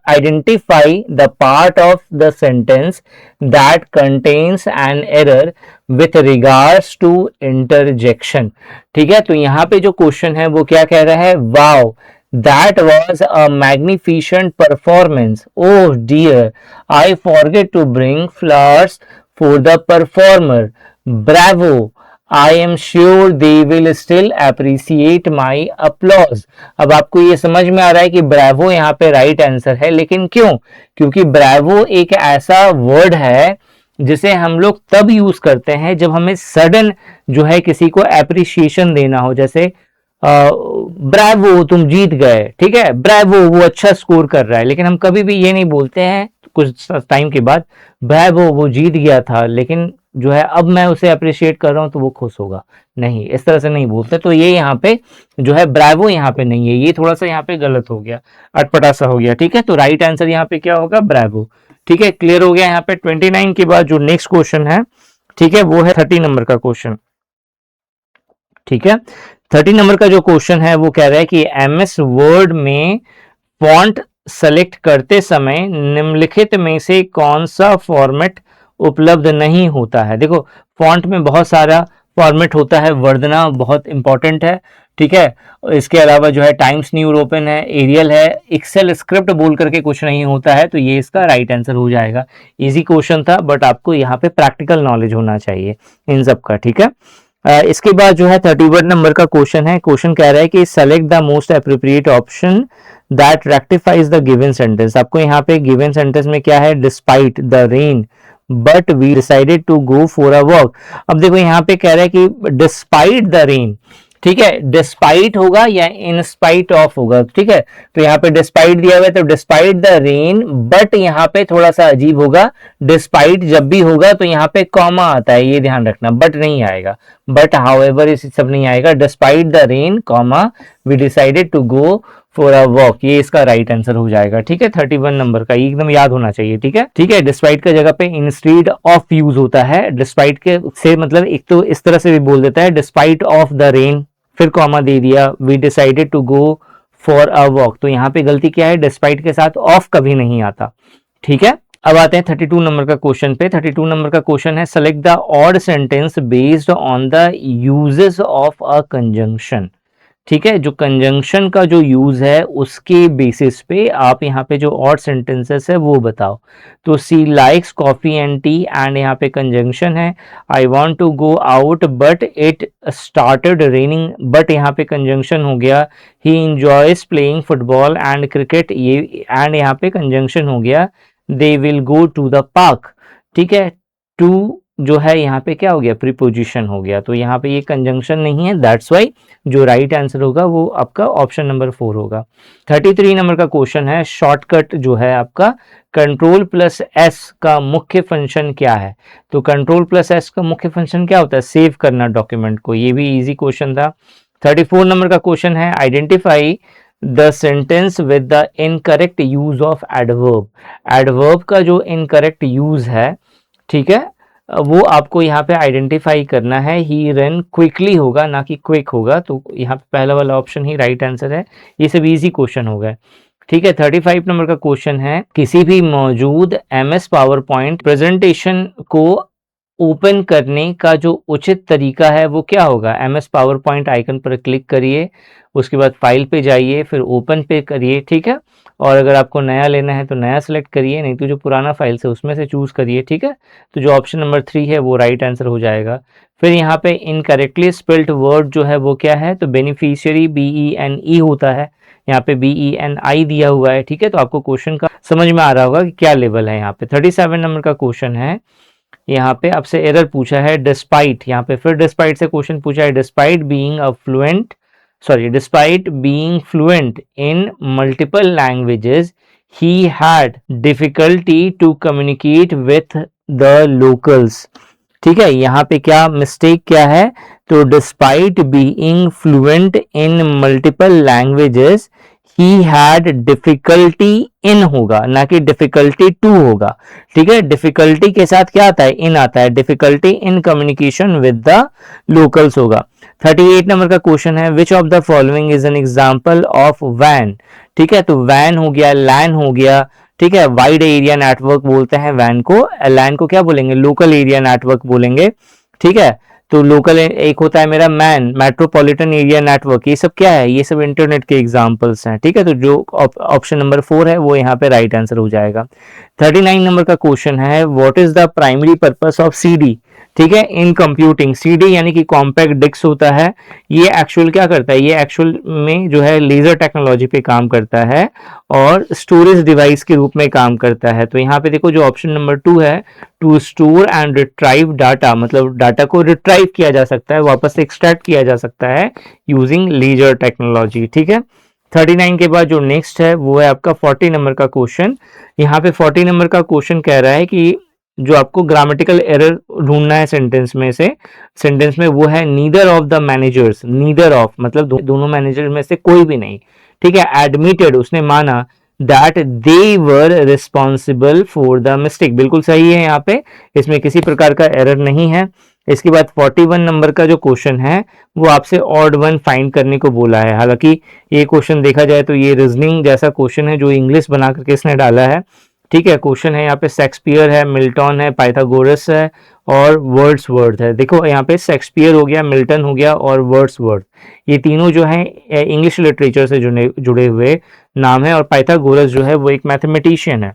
identify the part of the sentence that contains an error with regards to interjection, ठीक है। तो यहाँ पे जो क्वेश्चन है वो क्या कह रहा है, wow that was a magnificent performance, oh dear I forget to bring flowers for the performer, bravo I am sure they will still appreciate my applause। अब आपको ये समझ में आ रहा है कि ब्रावो यहाँ पे राइट आंसर है, लेकिन क्यों, क्योंकि ब्रावो एक ऐसा वर्ड है जिसे हम लोग तब यूज करते हैं जब हमें सडन जो है किसी को एप्रिसिएशन देना हो। जैसे ब्रावो तुम जीत गए, ठीक है, ब्रावो वो अच्छा स्कोर कर रहा है, लेकिन हम कभी भी ये नहीं बोलते हैं कुछ टाइम के बाद ब्रावो वो जीत गया था लेकिन जो है अब मैं उसे अप्रिशिएट कर रहा हूं तो वो खुश होगा, नहीं, इस तरह से नहीं बोलते। तो ये यहाँ पे जो है ब्रावो यहाँ पे नहीं है, ये थोड़ा सा यहाँ पे गलत हो गया, अटपटा सा हो गया, ठीक है। तो राइट आंसर यहाँ पे क्या होगा, ब्रावो। ठीक है, क्लियर हो गया। यहाँ पे 29 के बाद जो नेक्स्ट क्वेश्चन है, ठीक है, वो है 30 नंबर का क्वेश्चन। ठीक है, 30 नंबर का जो क्वेश्चन है वो कह रहा है कि एमएस वर्ड में फॉन्ट सेलेक्ट करते समय निम्नलिखित में से कौन सा फॉर्मेट उपलब्ध नहीं होता है। देखो, फॉन्ट में बहुत सारा फॉर्मेट होता है, वर्डना बहुत इंपॉर्टेंट है, ठीक है। इसके अलावा जो है टाइम्स न्यू रोमन है, एरियल है, एक्सेल स्क्रिप्ट बोल करके कुछ नहीं होता है, तो ये इसका राइट आंसर हो जाएगा। इजी क्वेश्चन था, बट आपको यहाँ पे प्रैक्टिकल नॉलेज होना चाहिए इन सब का, ठीक है। इसके बाद जो है 31 नंबर का क्वेश्चन है। क्वेश्चन कह रहा है कि select the most appropriate option that rectifies the given sentence. आपको यहाँ पे गिवन सेंटेंस में क्या है, despite the rain but we decided to go for a walk. अब देखो यहाँ पे कह रहा है कि डिस्पाइट द रेन, ठीक है, डिस्पाइट होगा या इन स्पाइट ऑफ होगा, ठीक है। तो यहाँ पे डिस्पाइट दिया हुआ है तो डिस्पाइट द रेन, बट यहाँ पे थोड़ा सा अजीब होगा, डिस्पाइट जब भी होगा तो यहाँ पे कॉमा आता है, ये ध्यान रखना, बट नहीं आएगा, बट हाउएवर इस सब नहीं आएगा। Despite the rain comma we decided to go for a walk, ये इसका राइट आंसर हो जाएगा, ठीक है। 31 नंबर का एकदम याद होना चाहिए, ठीक है, ठीक है। डिस्पाइट का जगह पे इंस्टेड ऑफ यूज होता है, डिस्पाइट के से मतलब एक तो इस तरह से भी बोल देता है, डिस्पाइट ऑफ द रेन, फिर कॉमा दे दिया, we decided to go for a walk. तो यहाँ पे गलती क्या है, डिस्पाइट के साथ ऑफ कभी नहीं आता, ठीक है। अब आते हैं 32 नंबर का क्वेश्चन पे। 32 नंबर का क्वेश्चन है select the odd sentence based on the uses of a conjunction. ठीक है, जो कंजंक्शन का जो यूज है उसके बेसिस पे आप यहाँ पे जो ऑड सेंटेंसेस है वो बताओ। तो she likes coffee and tea and यहाँ पे कंजंक्शन है, I want to go out but it started raining, but यहाँ पे कंजंक्शन हो गया, he enjoys playing football and cricket, ये एंड यहाँ पे कंजंक्शन हो गया, they will go to the park. ठीक है, टू जो है यहाँ पे क्या हो गया, प्रीपोजिशन हो गया, तो यहाँ पे ये कंजंक्शन नहीं है, दैट्स वाई जो राइट आंसर होगा वो आपका ऑप्शन नंबर 4 होगा। 33 नंबर का क्वेश्चन है, शॉर्टकट जो है आपका कंट्रोल प्लस एस का मुख्य फंक्शन क्या है। तो कंट्रोल प्लस एस का मुख्य फंक्शन क्या होता है, सेव करना डॉक्यूमेंट को, ये भी इजी क्वेश्चन था। 34 नंबर का क्वेश्चन है, identify the sentence with the incorrect use of adverb. Adverb का जो इनकरेक्ट यूज है, ठीक है, वो आपको यहाँ पे आइडेंटिफाई करना है। ही रन क्विकली होगा ना कि क्विक होगा, तो यहाँ पे पहला वाला ऑप्शन ही राइट आंसर है। ये सब इजी क्वेश्चन हो गए, ठीक है। 35 नंबर का क्वेश्चन है, किसी भी मौजूद एमएस पावर पॉइंट प्रेजेंटेशन को ओपन करने का जो उचित तरीका है वो क्या होगा। एमएस पावर पॉइंट आइकन पर क्लिक करिए, उसके बाद फाइल पे जाइए, फिर ओपन पे करिए, ठीक है। और अगर आपको नया लेना है तो नया सेलेक्ट करिए, नहीं तो जो पुराना फाइल से उसमें से चूज करिए, ठीक है। तो जो ऑप्शन नंबर 3 है वो राइट आंसर हो जाएगा। फिर यहाँ पे इनकरेक्टली स्पेल्ड वर्ड जो है वो क्या है, तो बेनिफिशियरी BENE होता है, यहाँ पे BENI दिया हुआ है, ठीक है। तो आपको क्वेश्चन का समझ में आ रहा होगा कि क्या लेवल है। यहाँ पे 37 नंबर का क्वेश्चन है, यहाँ पे आपसे एरर पूछा है डिस्पाइट, यहाँ पे फिर डिस्पाइट से क्वेश्चन पूछा है, despite being a fluent despite being fluent in multiple languages, he had difficulty to communicate with the locals। ठीक है, यहाँ पे क्या मिस्टेक क्या है, तो despite being fluent in multiple languages he had difficulty in होगा, ना कि difficulty to होगा, ठीक है। difficulty के साथ क्या आता है, in आता है, difficulty in communication with the locals होगा। 38 नंबर का क्वेश्चन है, which of the following is an example of वैन। ठीक है, तो वैन हो गया, लैन हो गया, ठीक है। वाइड एरिया नेटवर्क बोलते हैं वैन को, लैन को क्या बोलेंगे, लोकल एरिया नेटवर्क बोलेंगे, ठीक है। तो लोकल एक होता है मेरा मैन, मेट्रोपॉलिटन एरिया नेटवर्क, ये सब क्या है, ये सब इंटरनेट के एग्जांपल्स हैं, ठीक है। तो जो ऑप्शन नंबर 4 है वो यहाँ पे राइट आंसर हो जाएगा। 39 नंबर का क्वेश्चन है, what is the primary purpose of CD। ठीक है। इन कंप्यूटिंग, सीडी यानी कि कॉम्पैक्ट डिस्क होता है, ये एक्चुअल क्या करता है, ये एक्चुअल में जो है लेजर टेक्नोलॉजी पे काम करता है और स्टोरेज डिवाइस के रूप में काम करता है। तो यहाँ पे देखो जो ऑप्शन नंबर 2 है, to store and retrieve data, मतलब डाटा को रिट्राइव किया जा सकता है, वापस से एक्सट्रैक्ट किया जा सकता है यूजिंग लेजर टेक्नोलॉजी। ठीक है। 39 के बाद जो नेक्स्ट है वो है आपका 40 नंबर का क्वेश्चन। यहाँ पे 40 नंबर का क्वेश्चन कह रहा है कि जो आपको ग्रामेटिकल एरर ढूंढना है सेंटेंस में से, सेंटेंस में वो है neither of the managers, neither of मतलब दोनों मैनेजर में से कोई भी नहीं। ठीक है। एडमिटेड, उसने माना that they were responsible for the mistake, बिल्कुल सही है यहाँ पे, इसमें किसी प्रकार का एरर नहीं है। इसके बाद 41 नंबर का जो क्वेश्चन है वो आपसे ऑड वन फाइंड करने को बोला है। हालांकि ये क्वेश्चन देखा जाए तो ये रीजनिंग जैसा क्वेश्चन है जो इंग्लिश बना करके इसने डाला है। ठीक है। क्वेश्चन है यहाँ पे शेक्सपियर है, मिल्टन है, पाइथागोरस है और वर्ड्सवर्थ है। देखो यहाँ पे शेक्सपियर हो गया, मिल्टन हो गया और वर्ड्सवर्थ, ये तीनों जो है इंग्लिश लिटरेचर से जुड़े हुए नाम है और पाइथागोरस जो है वो एक मैथमेटिशियन है।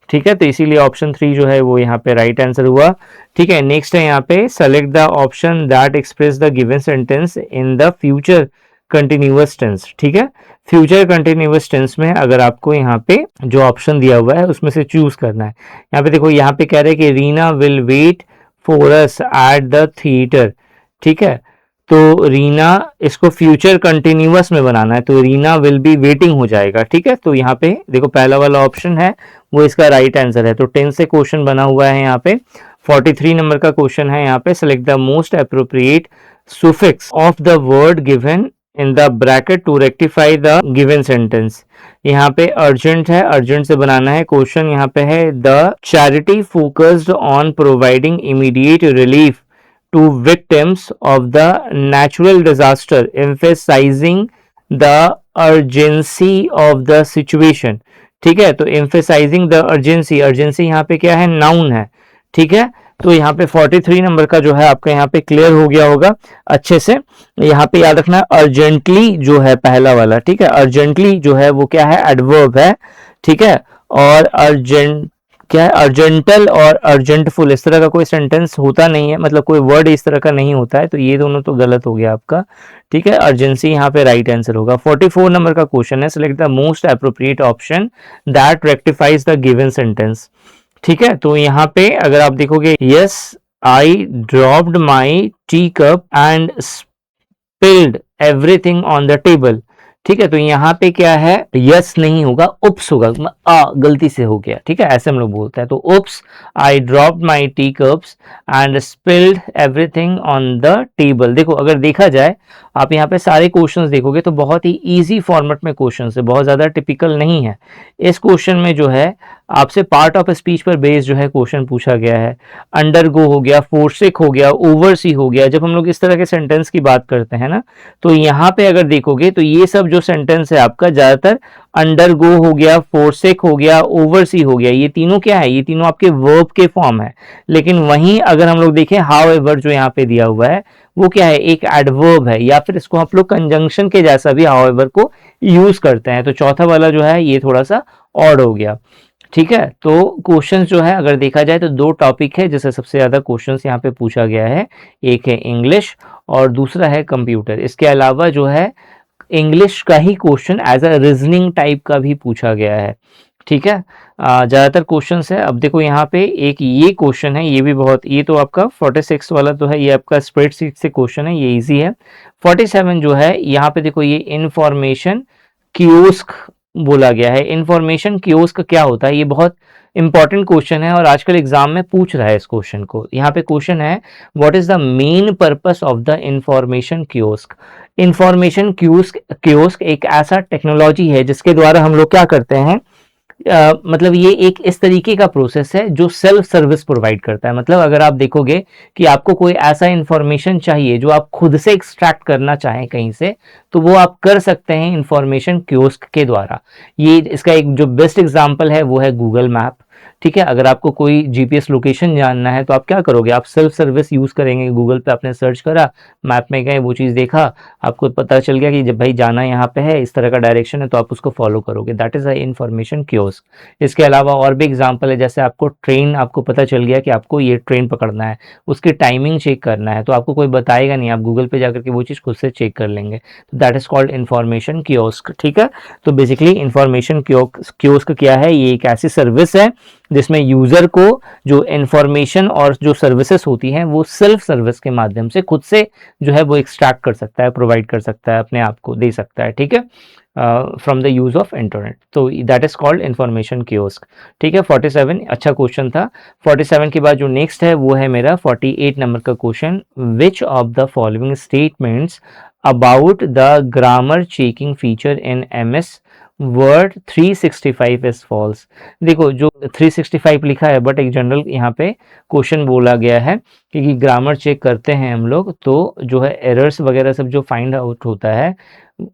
ठीक है। तो इसीलिए ऑप्शन 3 जो है वो यहाँ पे राइट आंसर हुआ। ठीक है। नेक्स्ट है यहाँ पे select the option that express the given sentence in the future continuous tense. ठीक है। फ्यूचर कंटिन्यूअस टेंस में अगर आपको यहाँ पे जो ऑप्शन दिया हुआ है उसमें से चूज करना है। यहाँ पे देखो, यहाँ पे कह रहे हैं कि Reena will wait for us at the theatre. ठीक है। तो रीना, इसको फ्यूचर कंटिन्यूअस में बनाना है तो रीना विल बी वेटिंग हो जाएगा। ठीक है। तो यहाँ पे देखो पहला वाला ऑप्शन है वो इसका राइट आंसर है। तो 10 से क्वेश्चन बना हुआ है यहाँ पे। 43 नंबर का क्वेश्चन है यहाँ पे, select the most appropriate suffix of the word given in the bracket to rectify the given sentence. यहाँ पे अर्जेंट है, अर्जेंट से बनाना है। क्वेश्चन यहाँ पे है the charity focused on providing immediate relief to victims of the natural disaster, emphasizing the urgency of the situation। ठीक है। तो emphasizing the urgency, urgency यहाँ पे क्या है, नाउन है। ठीक है। तो यहाँ पे 43 नंबर का जो है आपका यहाँ पे क्लियर हो गया होगा अच्छे से। यहाँ पे याद रखना अर्जेंटली जो है पहला वाला। ठीक है। अर्जेंटली जो है वो क्या है, एडवर्ब है। ठीक है। और अर्जेंट क्या है, अर्जेंटल और अर्जेंटफुल, इस तरह का कोई सेंटेंस होता नहीं है, मतलब कोई वर्ड इस तरह का नहीं होता है। तो ये दोनों तो गलत हो गया आपका। ठीक है। अर्जेंसी यहाँ पे राइट आंसर होगा। 44 नंबर का क्वेश्चन है, select the most appropriate option that rectifies the given sentence. ठीक है। तो यहाँ पे अगर आप देखोगे, yes I dropped my tea cup and spilled everything on the table. ठीक है। तो यहाँ पे क्या है, यस नहीं होगा, उप्स होगा, गलती से हो गया। ठीक है। ऐसे हम लोग बोलते हैं। तो oops I dropped my tea cups and spilled everything on the table. देखो अगर देखा जाए, आप यहाँ पे सारे क्वेश्चंस देखोगे तो बहुत ही इजी फॉर्मेट में क्वेश्चंस है, बहुत ज्यादा टिपिकल नहीं है। इस क्वेश्चन में जो है आपसे पार्ट ऑफ स्पीच पर बेस्ड जो है क्वेश्चन पूछा गया है। अंडरगो हो गया, फोरसेक हो गया, ओवरसी हो गया। जब हम लोग इस तरह के सेंटेंस की बात करते हैं ना, तो यहाँ पे अगर देखोगे तो ये सब जो सेंटेंस है आपका ज्यादातर अंडरगो हो गया, फोरसेक हो गया, ओवरसी हो गया, ये तीनों क्या है, ये तीनों आपके वर्ब के फॉर्म है। लेकिन वहीं अगर हम लोग देखें हाउएवर जो यहाँ पे दिया हुआ है वो क्या है, एक एडवर्ब है, या फिर इसको आप लोग कंजंक्शन के जैसा भी हाउएवर को यूज करते हैं। तो चौथा वाला जो है ये थोड़ा सा ऑड हो गया। ठीक है। तो क्वेश्चंस जो है अगर देखा जाए तो दो टॉपिक है जिससे सबसे ज्यादा क्वेश्चंस यहाँ पे पूछा गया है, एक है इंग्लिश और दूसरा है कंप्यूटर। इसके अलावा जो है इंग्लिश का ही question as a reasoning type का भी पूछा गया है। ठीक है। ज्यादातर क्वेश्चंस है। अब देखो यहाँ पे एक ये क्वेश्चन है, ये भी बहुत, ये तो आपका 46 वाला तो है, ये आपका स्प्रेडशीट से क्वेश्चन है, ये इजी है। 47 जो है यहाँ पे देखो, ये इंफॉर्मेशन कियोस्क बोला गया है। इंफॉर्मेशन कियोस्क क्या होता है, ये बहुत इंपॉर्टेंट क्वेश्चन है और आजकल एग्जाम में पूछ रहा है इस क्वेश्चन को। यहाँ पे क्वेश्चन है, what is the main purpose of the information kiosk. Information kiosk एक ऐसा टेक्नोलॉजी है जिसके द्वारा हम लोग क्या करते हैं, मतलब ये एक इस तरीके का प्रोसेस है जो सेल्फ सर्विस प्रोवाइड करता है। मतलब अगर आप देखोगे कि आपको कोई ऐसा इंफॉर्मेशन चाहिए जो आप खुद से एक्सट्रैक्ट करना चाहें कहीं से, तो वो आप कर सकते हैं इंफॉर्मेशन कियोस्क के द्वारा। ये इसका एक जो बेस्ट एग्जांपल है वो है गूगल मैप। ठीक है। अगर आपको कोई जीपीएस लोकेशन जानना है तो आप क्या करोगे, आप सेल्फ सर्विस यूज़ करेंगे। गूगल पे आपने सर्च करा, मैप में गए, वो चीज़ देखा, आपको पता चल गया कि जब भाई जाना यहाँ पे है, इस तरह का डायरेक्शन है, तो आप उसको फॉलो करोगे। That is a information kiosk. इसके अलावा और भी एग्जाम्पल है, जैसे आपको ट्रेन, आपको पता चल गया कि आपको ये ट्रेन पकड़ना है, उसकी टाइमिंग चेक करना है, तो आपको कोई बताएगा नहीं, आप गूगल पे जाकर के वो चीज़ खुद से चेक कर लेंगे। तो that is called information kiosk. ठीक है। तो बेसिकली इन्फॉर्मेशन कियोस्क क्या है, ये एक ऐसी सर्विस है जिसमें यूजर को जो इन्फॉर्मेशन और जो सर्विसेज होती हैं वो सेल्फ सर्विस के माध्यम से खुद से जो है वो एक्सट्रैक्ट कर सकता है, प्रोवाइड कर सकता है, अपने आप को दे सकता है। ठीक है, from the use of internet. तो that is called information kiosk. ठीक है, 47 अच्छा क्वेश्चन था। 47 के बाद जो नेक्स्ट है वो है मेरा 48 नंबर का question. Which of the following statements about the grammar checking feature in MS Word 365 is false. देखो जो 365 लिखा है, बट एक जनरल यहाँ पे क्वेश्चन बोला गया है कि ग्रामर चेक करते हैं हम लोग, तो जो है एरर्स वगैरह सब जो फाइंड आउट होता है,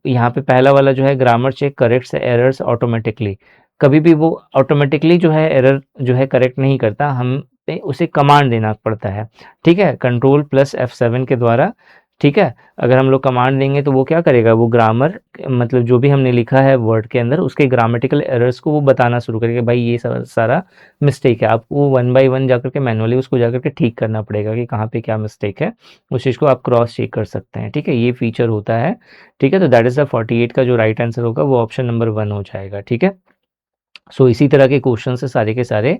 यहाँ पे पहला वाला जो है grammar check corrects errors automatically, कभी भी वो ऑटोमेटिकली जो है एरर जो है करेक्ट नहीं करता, हम पे उसे कमांड देना पड़ता है। ठीक है, कंट्रोल प्लस F7 के द्वारा। ठीक है, अगर हम लोग कमांड देंगे तो वो क्या करेगा, वो ग्रामर मतलब जो भी हमने लिखा है वर्ड के अंदर उसके ग्रामेटिकल एरर्स को वो बताना शुरू करेगा, भाई ये सारा मिस्टेक है। आपको वन बाय वन जाकर के मैनुअली उसको जाकर के ठीक करना पड़ेगा कि कहाँ पे क्या मिस्टेक है, उस चीज़ को आप क्रॉस चेक कर सकते हैं। ठीक है, ये फीचर होता है। ठीक है, तो दैट इज़ द 48 का जो राइट आंसर होगा वो ऑप्शन नंबर 1 हो जाएगा। ठीक है, सो इसी तरह के क्वेश्चन है सारे के सारे।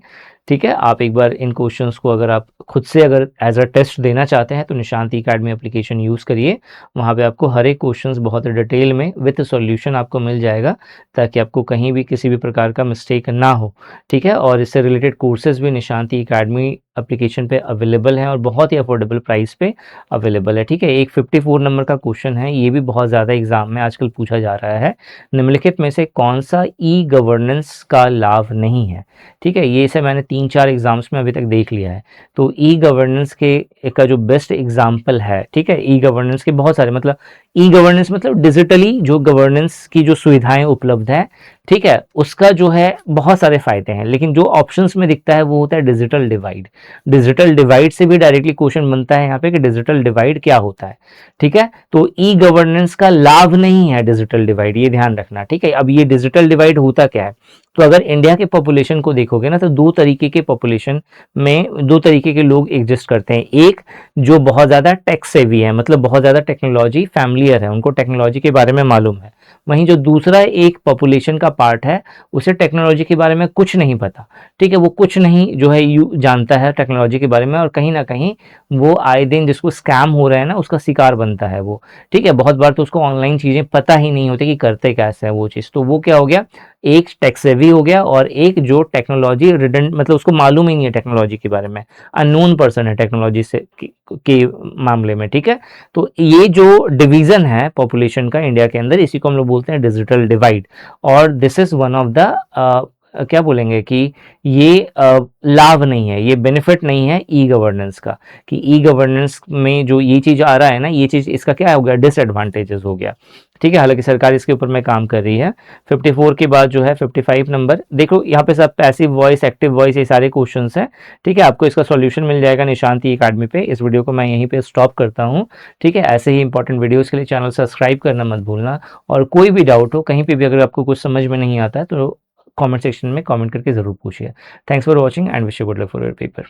ठीक है, आप एक बार इन क्वेश्चंस को अगर आप खुद से अगर एज अ टेस्ट देना चाहते हैं तो निशांत अकेडमी एप्लीकेशन यूज़ करिए। वहाँ पे आपको हर एक क्वेश्चंस बहुत डिटेल में विद सॉल्यूशन आपको मिल जाएगा, ताकि आपको कहीं भी किसी भी प्रकार का मिस्टेक ना हो। ठीक है, और इससे रिलेटेड कोर्सेज भी निशांत अकेडमी एप्लीकेशन पे अवेलेबल हैं और बहुत ही अफोर्डेबल प्राइस पे अवेलेबल है। ठीक है, एक 54 नंबर का क्वेश्चन है, ये भी बहुत ज़्यादा एग्जाम में आजकल पूछा जा रहा है। निम्नलिखित में से कौन सा ई गवर्नेंस का लाभ नहीं है। ठीक है, ये इसे मैंने 3-4 एग्जाम्स में अभी तक देख लिया है। तो ई गवर्नेंस के का जो बेस्ट एग्जाम्पल है, ठीक है, ई गवर्नेंस के बहुत सारे, मतलब ई गवर्नेंस मतलब डिजिटली जो गवर्नेंस की जो सुविधाएं उपलब्ध है, ठीक है, उसका जो है बहुत सारे फायदे हैं, लेकिन जो ऑप्शंस में दिखता है वो होता है डिजिटल डिवाइड। डिजिटल डिवाइड से भी डायरेक्टली क्वेश्चन बनता है यहाँ पे कि डिजिटल डिवाइड क्या होता है। ठीक है, तो ई गवर्नेंस का लाभ नहीं है डिजिटल डिवाइड, ये ध्यान रखना। ठीक है, अब ये डिजिटल डिवाइड होता क्या है, तो अगर इंडिया के पॉपुलेशन को देखोगे ना, तो दो तरीके के पॉपुलेशन में दो तरीके के लोग एग्जिस्ट करते हैं। एक जो बहुत ज़्यादा टेक सेवी है, मतलब बहुत ज़्यादा टेक्नोलॉजी फैमिलियर है, उनको टेक्नोलॉजी के बारे में मालूम है। वहीं जो दूसरा एक पॉपुलेशन का पार्ट है, उसे टेक्नोलॉजी के बारे में कुछ नहीं पता। ठीक है, वो कुछ नहीं जो है यू जानता है टेक्नोलॉजी के बारे में, और कहीं ना कहीं वो आए दिन जिसको स्कैम हो रहा है ना उसका शिकार बनता है वो। ठीक है, बहुत बार तो उसको ऑनलाइन चीज़ें पता ही नहीं होती कि करते कैसे है वो चीज़। तो वो क्या हो गया, एक टेक सेवी हो गया और एक जो टेक्नोलॉजी रिडेंट, मतलब उसको मालूम ही नहीं है टेक्नोलॉजी के बारे में, अननोन पर्सन है टेक्नोलॉजी से के मामले में। ठीक है, तो ये जो डिवीजन है पॉपुलेशन का इंडिया के अंदर, इसी को हम लोग बोलते हैं डिजिटल डिवाइड। और this is one of the क्या बोलेंगे कि ये लाभ नहीं है, ये बेनिफिट नहीं है ई गवर्नेंस का, कि ई गवर्नेंस में जो ये चीज़ आ रहा है ना, ये चीज़ इसका क्या हो गया, डिसएडवांटेजेस हो गया। ठीक है, हालांकि सरकार इसके ऊपर में काम कर रही है। 54 के बाद जो है 55 नंबर, देखो यहाँ पे सब पैसिव वॉइस, एक्टिव वॉइस, ये सारे क्वेश्चंस हैं। ठीक है, आपको इसका सॉल्यूशन मिल जाएगा निशांत अकेडमी पे। इस वीडियो को मैं यहीं पे स्टॉप करता हूँ। ठीक है, ऐसे ही इंपॉर्टेंट वीडियोस के लिए चैनल सब्सक्राइब करना मत भूलना, और कोई भी डाउट हो कहीं पे भी अगर आपको कुछ समझ में नहीं आता है तो कमेंट सेक्शन में कमेंट करके ज़रूर पूछिए। Thanks for watching and wish you good luck for your paper.